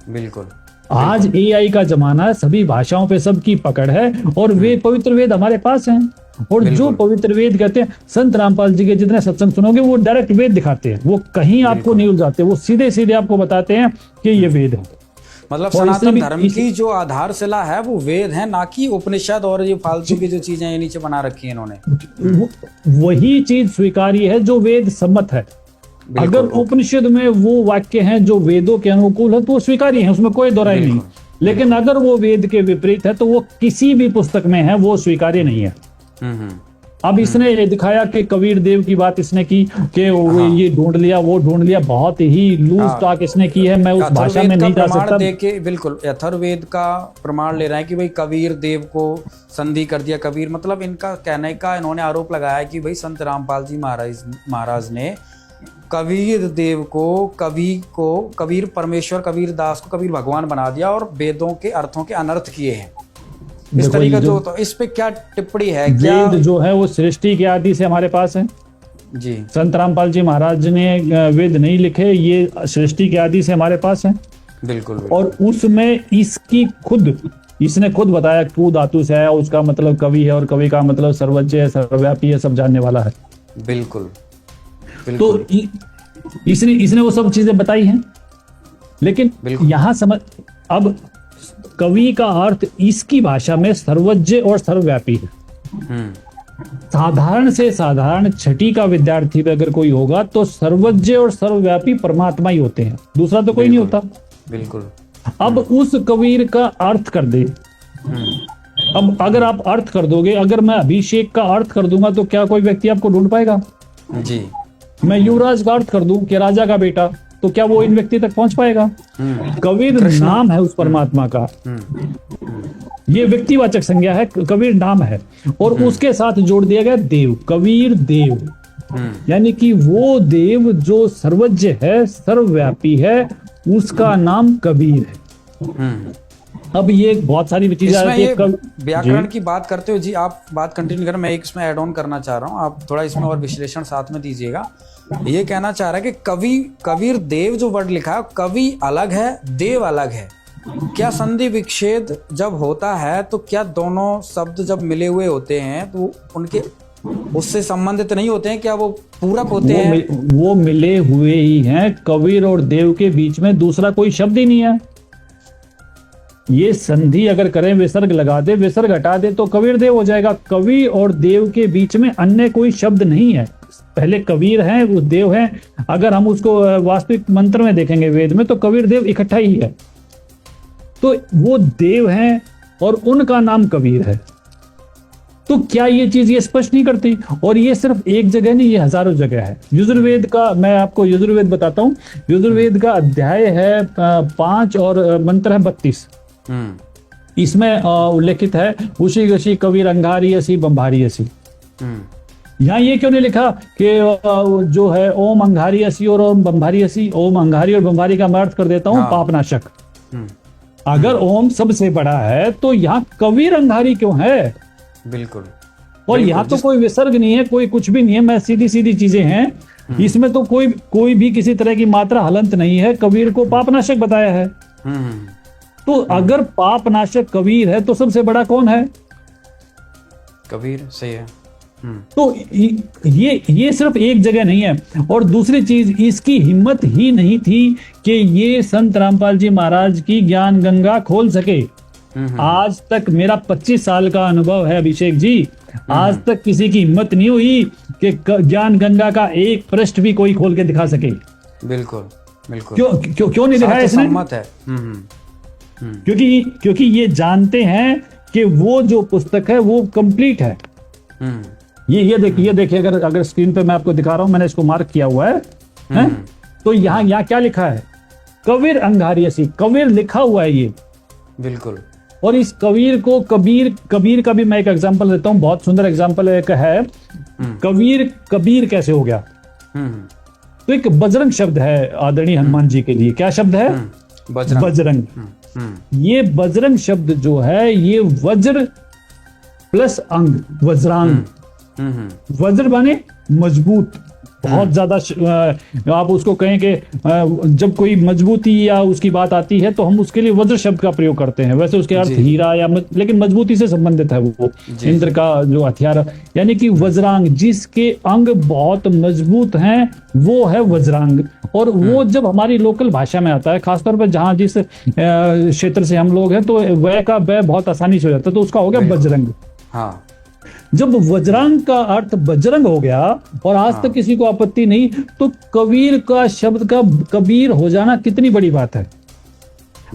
बिल्कुल, आज AI का जमाना है, सभी भाषाओं पे सबकी पकड़ है, और वे पवित्र वेद हमारे पास हैं। और जो पवित्र वेद कहते हैं, संत रामपाल जी के जितने सत्संग सुनोगे वो डायरेक्ट वेद दिखाते हैं, वो कहीं आपको नहीं उलझाते, वो सीधे सीधे आपको बताते हैं कि ये वेद है। मतलब सनातन धर्म की जो आधारशिला है वो वेद है, ना कि उपनिषद और ये फालतू की जो चीजें ये नीचे बना रखी है इन्होंने। वही चीज स्वीकार्य है जो वेद सम्मत है। अगर उपनिषद में वो वाक्य हैं जो वेदों के अनुकूल है तो वो स्वीकार्य है, उसमें कोई दोहराई नहीं। लेकिन अगर वो वेद के विपरीत है तो वो किसी भी पुस्तक में है, वो स्वीकार्य नहीं है। अब इसने ये दिखाया कि कबीर देव की बात इसने की कि ये ढूंढ लिया, वो ढूंढ लिया, बहुत ही लूज टॉक इसने की है। मैं उस भाषा में नहीं जा सकता। देखे बिल्कुल अथर्ववेद का प्रमाण ले रहे हैं कि भाई कबीर देव को संधि कर दिया। कबीर मतलब इनका कहने का, इन्होंने आरोप लगाया है कि भाई संत रामपाल जी महाराज ने कबीर देव को, कबीर परमेश्वर, कबीर दास को कबीर भगवान बना दिया और वेदों के अर्थों के अनर्थ किए हैं। इस तरीके जो, तो इस पे क्या टिप्पणी है? वेद जो है वो सृष्टि के आदि से हमारे पास है जी। संत रामपाल जी महाराज ने वेद नहीं लिखे, ये सृष्टि के आदि से हमारे पास है। बिल्कुल। और उसमें इसने खुद बताया कु धातु से है, उसका मतलब कवि है, और कवि का मतलब सर्वज्ञ है, सर्वव्यापी है, सब जानने वाला है। बिल्कुल। तो इसने वो सब चीजें बताई हैं। लेकिन यहां समझ, अब कवि का अर्थ इसकी भाषा में सर्वज्ञ और सर्वव्यापी है। साधारण से साधारण छठी का विद्यार्थी भी अगर कोई होगा तो सर्वज्ञ और सर्वव्यापी परमात्मा ही होते हैं, दूसरा तो कोई नहीं होता। बिल्कुल। अब उस कबीर का अर्थ कर दे। अब अगर आप अर्थ कर दोगे, अगर मैं अभिषेक का अर्थ कर दूंगा तो क्या कोई व्यक्ति आपको ढूंढ पाएगा? जी। मैं युवराज का अर्थ कर दूं कि राजा का बेटा, तो क्या वो इन व्यक्ति तक पहुंच पाएगा? कबीर नाम है उस परमात्मा का, ये व्यक्तिवाचक संज्ञा है, कबीर नाम है, और उसके साथ जोड़ दिया गया देव, कबीर देव, यानी कि वो देव जो सर्वज्ञ है, सर्वव्यापी है, उसका नाम कबीर है। अब ये बहुत सारी चीजें आती है। व्याकरण की बात करते हो जी, आप बात कंटिन्यू करें, मैं एक इसमें ऐड ऑन करना चाह रहा हूँ, आप थोड़ा इसमें और विश्लेषण साथ में दीजिएगा। ये कहना चाह रहा है कि कबीर देव जो वर्ड लिखा है, कवि अलग है, देव अलग है। क्या संधि विच्छेद जब होता है तो क्या दोनों शब्द जब मिले हुए होते हैं तो उनके उससे संबंधित नहीं होते हैं? क्या वो पूरक होते हैं? वो मिले हुए ही हैं। कबीर और देव के बीच में दूसरा कोई शब्द ही नहीं है। ये संधि अगर करें, विसर्ग लगा दे, विसर्ग हटा दे तो कबीर देव हो जाएगा। कवि और देव के बीच में अन्य कोई शब्द नहीं है। पहले कबीर हैं, वो देव हैं। अगर हम उसको वास्तविक मंत्र में देखेंगे वेद में, तो कबीर देव इकट्ठा ही है। तो वो देव हैं और उनका नाम कबीर है। तो क्या ये चीज ये स्पष्ट नहीं करती? और ये सिर्फ एक जगह नहीं, ये हजारों जगह है। यजुर्वेद का, मैं आपको यजुर्वेद बताता हूँ। यजुर्वेद का अध्याय है 5 और मंत्र है 32। इसमें उल्लेखित है उसी गशी कबीर अंगारियसी बंभारियसी। यहाँ ये क्यों नहीं लिखा कि जो है ओम अंगारियसी और ओम बंभारियसी? ओम अंगारी और बंभारी का मैं अर्थ कर देता हूँ पापनाशक। अगर ओम सबसे बड़ा है तो यहाँ कबीर अंगारी क्यों है? बिल्कुल। और यहाँ तो कोई विसर्ग नहीं है, कोई कुछ भी नहीं है, मैं सीधी सीधी चीजें हैं। इसमें तो कोई भी किसी तरह की मात्रा हलंत नहीं है। कबीर को पापनाशक बताया है। तो अगर पापनाशक कबीर है तो सबसे बड़ा कौन है? कबीर। सही है। तो ये सिर्फ एक जगह नहीं है। और दूसरी चीज, इसकी हिम्मत ही नहीं थी कि ये संत रामपाल जी महाराज की ज्ञान गंगा खोल सके। आज तक मेरा 25 साल का अनुभव है अभिषेक जी, आज तक किसी की हिम्मत नहीं हुई कि ज्ञान गंगा का एक पृष्ठ भी कोई खोल के दिखा सके। बिल्कुल बिल्कुल। क्यों नहीं दिखाया इसने? सम्मत है। क्योंकि ये जानते हैं कि वो जो पुस्तक है वो कंप्लीट है। ये देखिए अगर स्क्रीन पे मैं आपको दिखा रहा हूं, मैंने इसको मार्क किया हुआ है? तो यहाँ क्या लिखा है? कबीर अंगारियसी, कबीर लिखा हुआ है ये। बिल्कुल। और इस कबीर को कबीर का भी मैं एक एग्जांपल देता हूं, बहुत सुंदर एग्जांपल एक है। कबीर कैसे हो गया? तो एक बजरंग शब्द है आदरणीय हनुमान जी के लिए। क्या शब्द है? बजरंग। ये बजरंग शब्द जो है, ये वज्र प्लस अंग, वज्रांग। वज्र माने मजबूत, बहुत ज्यादा। आप उसको कहें कि जब कोई मजबूती या उसकी बात आती है तो हम उसके लिए वज्र शब्द का प्रयोग करते हैं। वैसे उसके अर्थ हीरा या लेकिन मजबूती से संबंधित है वो इंद्र का जो हथियार, यानी कि वज्रांग, जिसके अंग बहुत मजबूत हैं, वो है वज्रांग। और वो जब हमारी लोकल भाषा में आता है, खासतौर पर जहां जिस क्षेत्र से हम लोग हैं, तो वह का वह बहुत आसानी से हो जाता है, तो उसका हो गया बजरंग। हाँ। जब वज्रांग का अर्थ बजरंग हो गया और आज तक किसी को आपत्ति नहीं, तो कबीर का शब्द का कबीर हो जाना कितनी बड़ी बात है।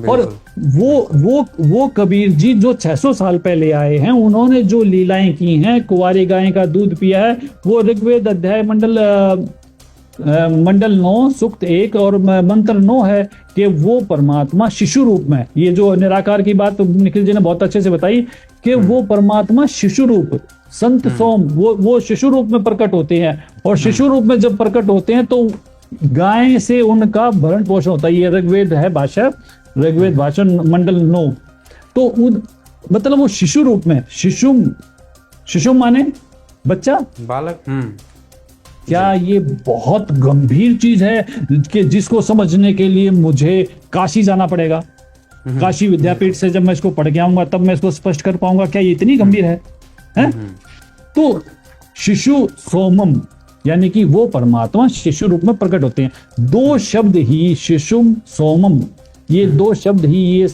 और वो कबीर जी जो 600 साल पहले आए हैं, उन्होंने जो लीलाएं की हैं, कुंवारी गाय का दूध पिया है, वो ऋग्वेद अध्याय मंडल 9 सूक्त 1 और मंत्र 9 है कि वो परमात्मा शिशु रूप में, ये जो निराकार की बात निखिल जी ने बहुत अच्छे से बताई कि वो परमात्मा शिशु रूप, संत सोम, वो शिशु रूप में प्रकट होते हैं। और शिशु रूप में जब प्रकट होते हैं तो गाय से उनका भरण पोषण होता है। ये ऋग्वेद है भाषा, ऋग्वेद भाषा मंडल 9। तो मतलब वो शिशु रूप में, शिशु माने बच्चा, बालक। क्या ये बहुत गंभीर चीज है कि जिसको समझने के लिए मुझे काशी जाना पड़ेगा? काशी विद्यापीठ से जब मैं इसको पढ़ के आऊंगा तब मैं इसको स्पष्ट कर पाऊंगा। क्या ये इतनी गंभीर है? तो शिशु सोमम, यानी कि वो परमात्मा शिशु रूप में प्रकट होते हैं। 2 शब्द ही शिशुम सोमम, ये दो शब्द ही, ये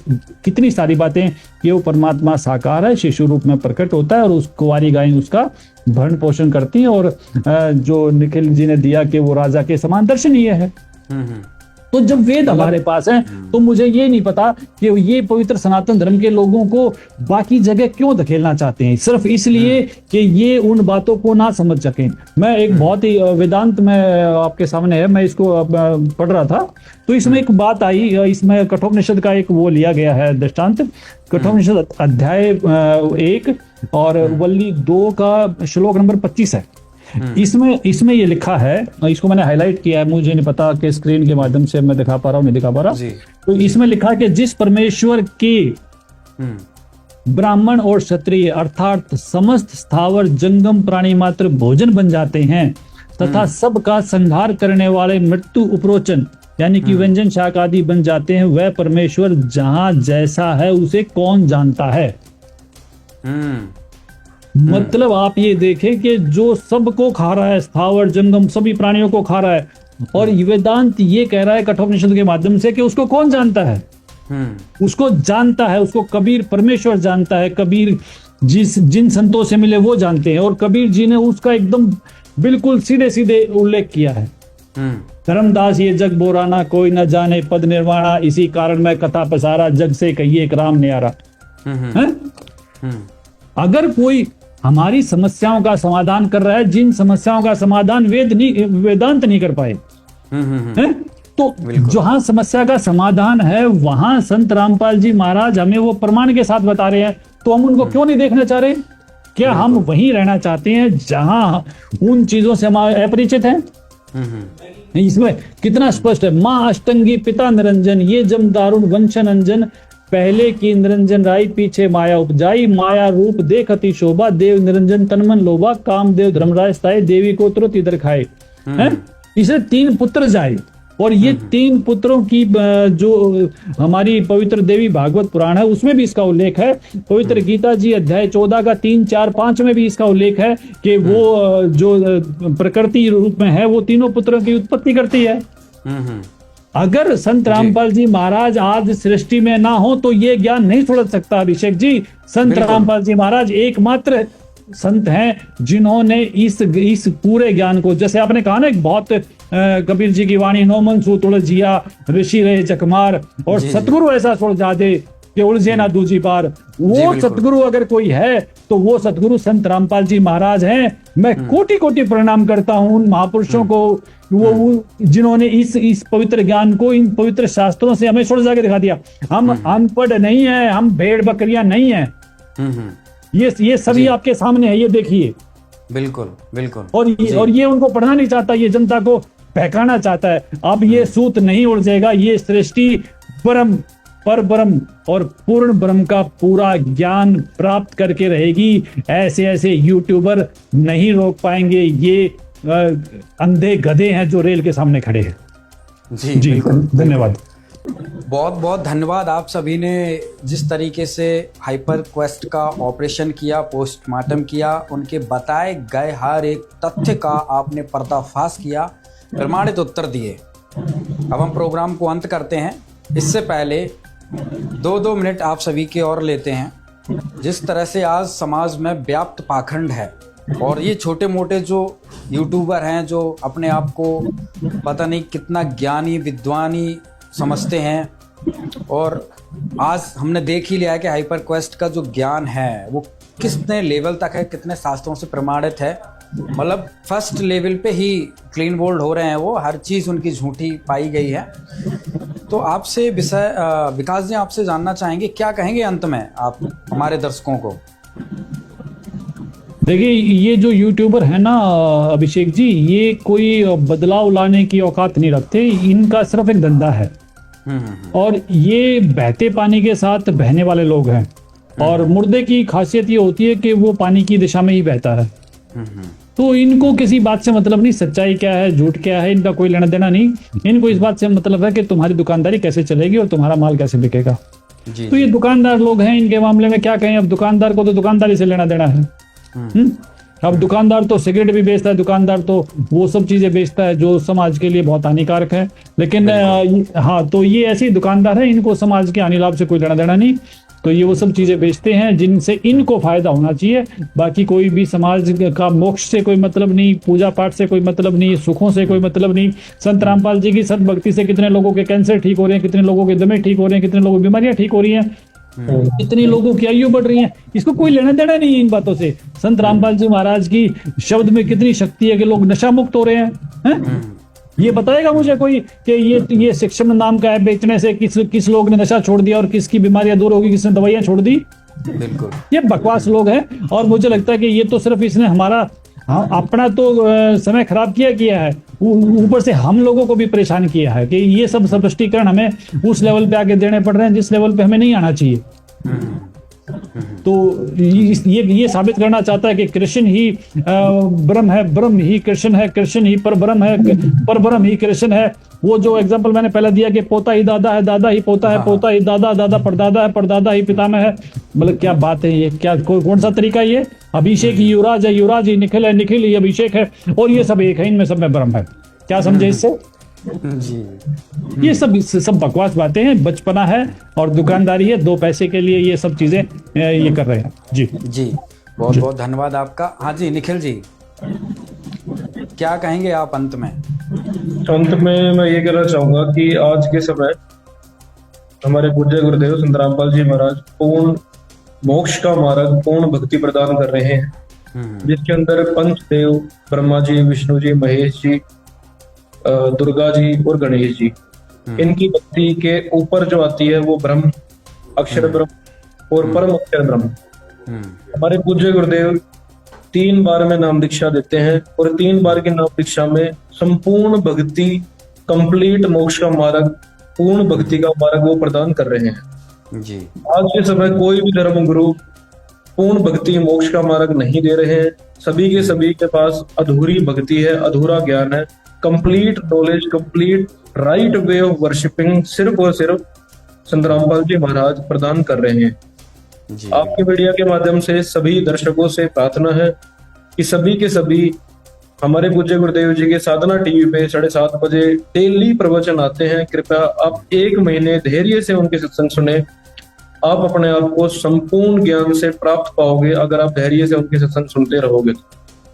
कितनी सारी बातें कि वो परमात्मा साकार है, शिशु रूप में प्रकट होता है और उस कुंवारी गायें उसका भरण पोषण करती हैं। और जो निखिल जी ने दिया कि वो राजा के समान दर्शनीय है। तो जब वेद हमारे पास है तो मुझे ये नहीं पता कि ये पवित्र सनातन धर्म के लोगों को बाकी जगह क्यों धकेलना चाहते हैं, सिर्फ इसलिए कि ये उन बातों को ना समझ सकें। मैं एक बहुत ही वेदांत में आपके सामने है, मैं इसको पढ़ रहा था तो इसमें एक बात आई, इसमें कठोपनिषद का एक वो लिया गया है दृष्टांत। कठोपनिषद अध्याय 1 और वल्ली 2 का श्लोक नंबर 25 है। इसमें ये लिखा है, इसको मैंने हाईलाइट किया है, मुझे नहीं पता कि स्क्रीन के माध्यम से मैं दिखा पा रहा हूं नहीं दिखा पा रहा। तो इसमें लिखा है कि जिस परमेश्वर के ब्राह्मण और क्षत्रिय अर्थात समस्त स्थावर जंगम प्राणी मात्र भोजन बन जाते हैं तथा सबका संहार करने वाले मृत्यु उपरोचन यानी कि व्यंजन शाक आदि बन जाते हैं, वह परमेश्वर जहां जैसा है उसे कौन जानता है। मतलब आप ये देखें कि जो सबको खा रहा है, स्थावर जंगम सभी प्राणियों को खा रहा है, और वेदांत ये कह रहा है कठोपनिषद के माध्यम से कि उसको कौन जानता है। उसको जानता है, उसको कबीर परमेश्वर जानता है। कबीर जिन संतों से मिले वो जानते हैं, और कबीर जी ने उसका एकदम बिल्कुल सीधे सीधे उल्लेख किया है। धर्मदास ये जग बोराना कोई न जाने पद निर्वाणा, इसी कारण मैं कथा पसारा जग से कहिए एक राम न्यारा। अगर कोई हमारी समस्याओं का समाधान कर रहा है, जिन समस्याओं का समाधान वेदांत नहीं कर पाए, तो जहां समस्या का समाधान है वहां संत रामपाल जी महाराज हमें वो प्रमाण के साथ बता रहे हैं, तो हम उनको क्यों नहीं देखना चाह रहे? क्या हम वहीं रहना चाहते हैं जहां उन चीजों से हम अपरिचित हैं? इसमें कितना स्पष्ट है, माँ अष्टंगी पिता निरंजन, ये जम दारुण वंशन अंजन, पहले की निरंजन राई पीछे माया उपजाई, माया रूप देख अति शोभा, देव निरंजन तनमन लोभा, कामदेव धर्मराज स्थाई, देवी को तुरंत इधर खाए। इसे 3 पुत्र जाए, और ये 3 पुत्रों की जो हमारी पवित्र देवी भागवत पुराण है उसमें भी इसका उल्लेख है। पवित्र गीता जी अध्याय 14 का 3, 4, 5 में भी इसका उल्लेख है कि वो जो प्रकृति रूप में है वो तीनों पुत्रों की उत्पत्ति करती है। अगर संत रामपाल जी महाराज आज सृष्टि में ना हो तो ये ज्ञान नहीं सुलझ सकता अभिषेक जी। संत रामपाल जी महाराज एकमात्र संत हैं जिन्होंने इस पूरे ज्ञान को, जैसे आपने कहा ना, एक बहुत कबीर जी की वाणी, नो मन सू तुलजिया ऋषि रहे चकमार, और सतगुरु ऐसा सुलझा दे कि उलझे ना दूजी बार। वो सतगुरु अगर कोई है तो वो सतगुरु संत रामपाल जी महाराज हैं। मैं कोटि कोटि प्रणाम करता हूं उन महापुरुषों को, वो जिन्होंने इस पवित्र ज्ञान को इन पवित्र शास्त्रों से हमें सुलझा के दिखा दिया। हम अनपढ़ नहीं है, हम भेड़ बकरियां नहीं है, ये सभी आपके सामने है, ये देखिए। बिल्कुल बिल्कुल। और ये उनको पढ़ना नहीं चाहता, ये जनता को बहकाना चाहता है। अब ये सूत नहीं उलझेगा, ये सृष्टि परम पर ब्रह्म और पूर्ण ब्रह्म का पूरा ज्ञान प्राप्त करके रहेगी। ऐसे यूट्यूबर नहीं रोक पाएंगे, ये अंधे गधे हैं जो रेल के सामने खड़े हैं। जी धन्यवाद। बहुत बहुत धन्यवाद आप सभी ने जिस तरीके से हाइपर क्वेस्ट का ऑपरेशन किया, पोस्टमार्टम किया, उनके बताए गए हर एक तथ्य का आपने पर्दाफाश किया, प्रमाणित उत्तर दिए। अब हम प्रोग्राम को अंत करते हैं। इससे पहले 2-2 मिनट आप सभी के और लेते हैं। जिस तरह से आज समाज में व्याप्त पाखंड है, और ये छोटे मोटे जो यूट्यूबर हैं जो अपने आप को पता नहीं कितना ज्ञानी विद्वानी समझते हैं, और आज हमने देख ही लिया है कि हाइपर क्वेस्ट का जो ज्ञान है वो कितने लेवल तक है, कितने शास्त्रों से प्रमाणित है। मतलब फर्स्ट लेवल पे ही क्लीन बोल्ड हो रहे हैं वो, हर चीज़ उनकी झूठी पाई गई है। तो आपसे विकास जी आपसे जानना चाहेंगे, क्या कहेंगे अंत में आप हमारे दर्शकों को? देखिए, ये जो यूट्यूबर है ना अभिषेक जी, ये कोई बदलाव लाने की औकात नहीं रखते, इनका सिर्फ एक धंधा है। और ये बहते पानी के साथ बहने वाले लोग हैं, और मुर्दे की खासियत ये होती है कि वो पानी की दिशा में ही बहता है। तो इनको किसी बात से मतलब नहीं, सच्चाई क्या है झूठ क्या है इनका कोई लेना देना नहीं। इनको इस बात से मतलब है कि तुम्हारी दुकानदारी कैसे चलेगी और तुम्हारा माल कैसे बिकेगा। तो ये दुकानदार लोग हैं, इनके मामले में क्या कहें। अब दुकानदार को तो दुकानदारी से लेना देना है। अब दुकानदार तो सिगरेट भी बेचता है, दुकानदार तो वो सब चीजें बेचता है जो समाज के लिए बहुत हानिकारक है। लेकिन हाँ, तो ये ऐसे दुकानदार है, इनको समाज के हानि लाभ से कोई लेना देना नहीं। तो ये वो सब चीजें बेचते हैं जिनसे इनको फायदा होना चाहिए। बाकी कोई भी समाज का मोक्ष से कोई मतलब नहीं, पूजा पाठ से कोई मतलब नहीं, सुखों से कोई मतलब नहीं। संत रामपाल जी की सत भक्ति से कितने लोगों के कैंसर ठीक हो रहे हैं, कितने लोगों के दमे ठीक हो रहे हैं, कितने लोगों की बीमारियां ठीक हो रही हैं, कितने लोगों की आयु बढ़ रही है। इसको कोई लेना देना नहीं है इन बातों से। संत रामपाल जी महाराज की शब्द में कितनी शक्ति है कि लोग नशा मुक्त हो रहे हैं। ये बताएगा मुझे कोई कि ये शिक्षण नाम का ऐप बेचने से किस लोग ने नशा छोड़ दिया और किसकी बीमारियां दूर होगी, किसने दवाइयां छोड़ दी। बिल्कुल, ये बकवास लोग हैं। और मुझे लगता है कि ये तो सिर्फ इसने हमारा अपना तो समय खराब किया है, ऊपर से हम लोगों को भी परेशान किया है कि ये सब स्पष्टीकरण हमें उस लेवल पे आके देने पड़ रहे हैं जिस लेवल पे हमें नहीं आना चाहिए। तो ये साबित करना चाहता है कि कृष्ण ही ब्रह्म है, ब्रह्म ही कृष्ण है, कृष्ण ही परब्रह्म है, परब्रह्म ही कृष्ण है। वो जो एग्जांपल मैंने पहले दिया कि पोता ही दादा है, दादा ही पोता है, पोता ही दादा, दादा परदादा है, परदादा ही पितामह है। मतलब क्या बात है ये, क्या कौन सा तरीका ये? अभिषेक ही युवराज है, युवराज ही निखिल है, निखिल ही अभिषेक है, और ये सब एक है, इनमें सब में ब्रह्म है। क्या समझे इससे? जी, ये सब बकवास बातें हैं, बचपना है और दुकानदारी है, 2 पैसे के लिए ये सब चीजें ये कर रहे हैं। जी जी, बहुत बहुत धन्यवाद आपका। हाँ जी, निखिल जी, क्या कहेंगे आप अंत में? अंत में मैं ये कहना चाहूंगा कि आज के समय हमारे पूज्य गुरुदेव संत रामपाल जी महाराज पूर्ण मोक्ष का मार्ग, पूर्ण भक्ति प्रदान कर रहे हैं, जिसके अंदर पंचदेव ब्रह्मा जी, विष्णु जी, महेश जी, दुर्गा जी और गणेश जी, इनकी भक्ति के ऊपर जो आती है वो ब्रह्म, अक्षर ब्रह्म और परम अक्षर ब्रह्म। हमारे पूज्य गुरुदेव 3 बार में नाम दीक्षा देते हैं और 3 बार की नाम दीक्षा में संपूर्ण भक्ति, कंप्लीट मोक्ष का मार्ग, पूर्ण भक्ति का मार्ग वो प्रदान कर रहे हैं। जी, आज के समय कोई भी धर्म गुरु पूर्ण भक्ति मोक्ष का मार्ग नहीं दे रहे हैं। सभी के सभी के पास अधूरी भक्ति है, अधूरा ज्ञान है। Complete knowledge, complete right way of worshipping सिर्फ और सिर्फ संत रामपाल जी महाराज प्रदान कर रहे हैं। आपके मीडिया के माध्यम से सभी दर्शकों से प्रार्थना है कि सभी के सभी हमारे पूज्य गुरुदेव जी के साधना टीवी पे 7:30 बजे डेली प्रवचन आते हैं। कृपया आप 1 महीने धैर्य से उनके सत्संग सुने। आप अपने आप को संपूर्ण ज्ञान से प्राप्त पाओगे अगर आप धैर्य से उनके सत्संग सुनते रहोगे।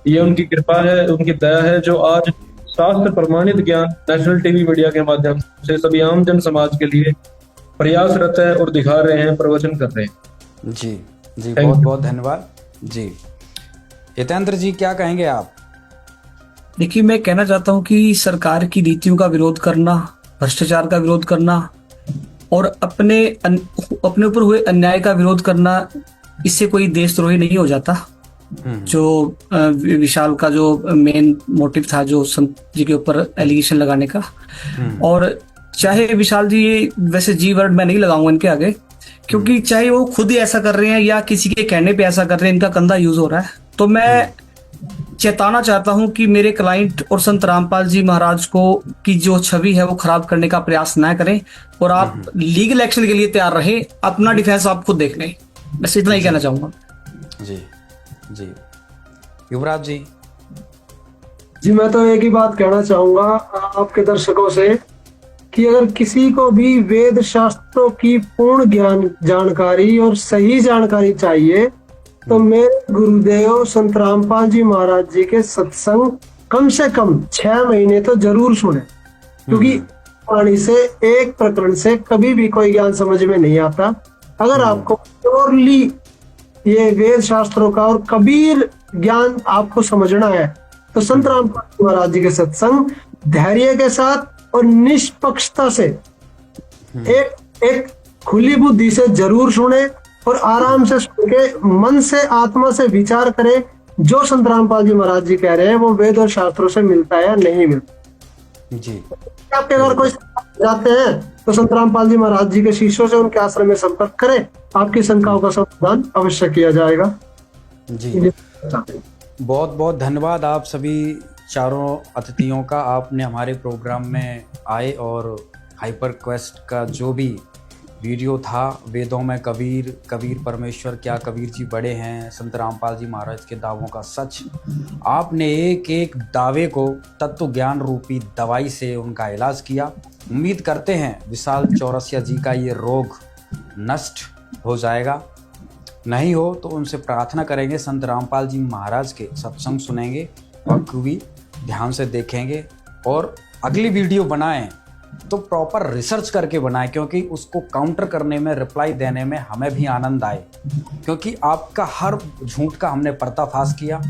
ये उनकी कृपा है, उनकी दया है, जो आज शास्त्र प्रमाणित ज्ञान नेशनल टीवी मीडिया के माध्यम से सभी आम जन समाज के लिए प्रयासरत है और दिखा रहे हैं, प्रवचन कर रहे हैं। जी जी, बहुत बहुत धन्यवाद। जी, हितेंद्र जी, क्या कहेंगे आप? देखिए, मैं कहना चाहता हूं कि सरकार की नीतियों का विरोध करना, भ्रष्टाचार का विरोध करना और अपने ऊपर हुए अन्याय का विरोध करना, इससे कोई देशद्रोही नहीं हो जाता। जो विशाल का जो मेन मोटिव था, जो संत जी के ऊपर एलिगेशन लगाने का, और चाहे विशाल जी, ये वैसे जी वर्ड मैं नहीं लगाऊंगा इनके आगे, क्योंकि चाहे वो खुद ही ऐसा कर रहे हैं या किसी के कहने पे ऐसा कर रहे हैं, इनका कंधा यूज हो रहा है। तो मैं चेताना चाहता हूं कि मेरे क्लाइंट और संत रामपाल जी महाराज को की जो छवि है वो खराब करने का प्रयास ना करें, और आप लीगल एक्शन के लिए तैयार रहे। अपना डिफेंस आप खुद देख लें, बस इतना ही कहना चाहूंगा। जी जी, युवराज जी। जी, मैं तो एक ही बात कहना चाहूंगा आपके दर्शकों से कि अगर किसी को भी वेद शास्त्रों की पूर्ण ज्ञान जानकारी और सही जानकारी चाहिए तो मेरे गुरुदेव संत रामपाल जी महाराज जी के सत्संग कम से कम 6 महीने तो जरूर सुने, क्योंकि वाणी से, एक प्रकरण से कभी भी कोई ज्ञान समझ में नहीं आता। अगर आपको प्योरली ये वेद शास्त्रों का और कबीर ज्ञान आपको समझना है तो संत रामपाल जी महाराज जी के सत्संग धैर्य के साथ और निष्पक्षता से एक खुली बुद्धि से जरूर सुने और आराम से सुन के मन से, आत्मा से विचार करें जो संत रामपाल जी महाराज जी कह रहे हैं वो वेद और शास्त्रों से मिलता है या नहीं मिलता। जी, आपके अगर कोई जाते हैं तो संत रामपाल जी महाराज जी के शिष्यों से उनके आश्रम में संपर्क करें, आपकी शंकाओं का समाधान अवश्य किया जाएगा। जी, बहुत बहुत धन्यवाद आप सभी चारों अतिथियों का। आपने हमारे प्रोग्राम में आए और हाइपर क्वेस्ट का जो भी वीडियो था वेदों में कबीर, कबीर परमेश्वर, क्या कबीर जी बड़े हैं, संत रामपाल जी महाराज के दावों का सच। आपने एक एक दावे को तत्व ज्ञान रूपी दवाई से उनका इलाज किया। उम्मीद करते हैं विशाल चौरसिया जी का ये रोग नष्ट हो जाएगा। नहीं हो तो उनसे प्रार्थना करेंगे, संत रामपाल जी महाराज के सत्संग सुनेंगे, बखूबी ध्यान से देखेंगे और अगली वीडियो बनाएं तो प्रॉपर रिसर्च करके बनाएं, क्योंकि उसको काउंटर करने में, रिप्लाई देने में हमें भी आनंद आए, क्योंकि आपका हर झूठ का हमने पर्दाफाश किया।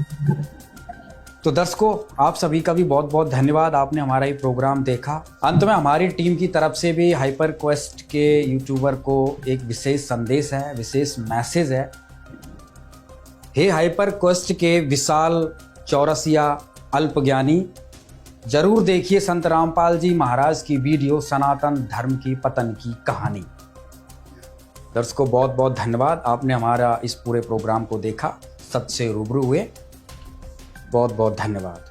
तो दर्शकों, आप सभी का भी बहुत बहुत धन्यवाद, आपने हमारा ये प्रोग्राम देखा। अंत में हमारी टीम की तरफ से भी हाइपर क्वेस्ट के यूट्यूबर को एक विशेष संदेश है, विशेष मैसेज है। हे हाइपर क्वेस्ट के विशाल चौरसिया अल्पज्ञानी, जरूर देखिए संत रामपाल जी महाराज की वीडियो सनातन धर्म की पतन की कहानी। दर्शकों, बहुत बहुत धन्यवाद, आपने हमारा इस पूरे प्रोग्राम को देखा, सच से रूबरू हुए। बहुत बहुत धन्यवाद।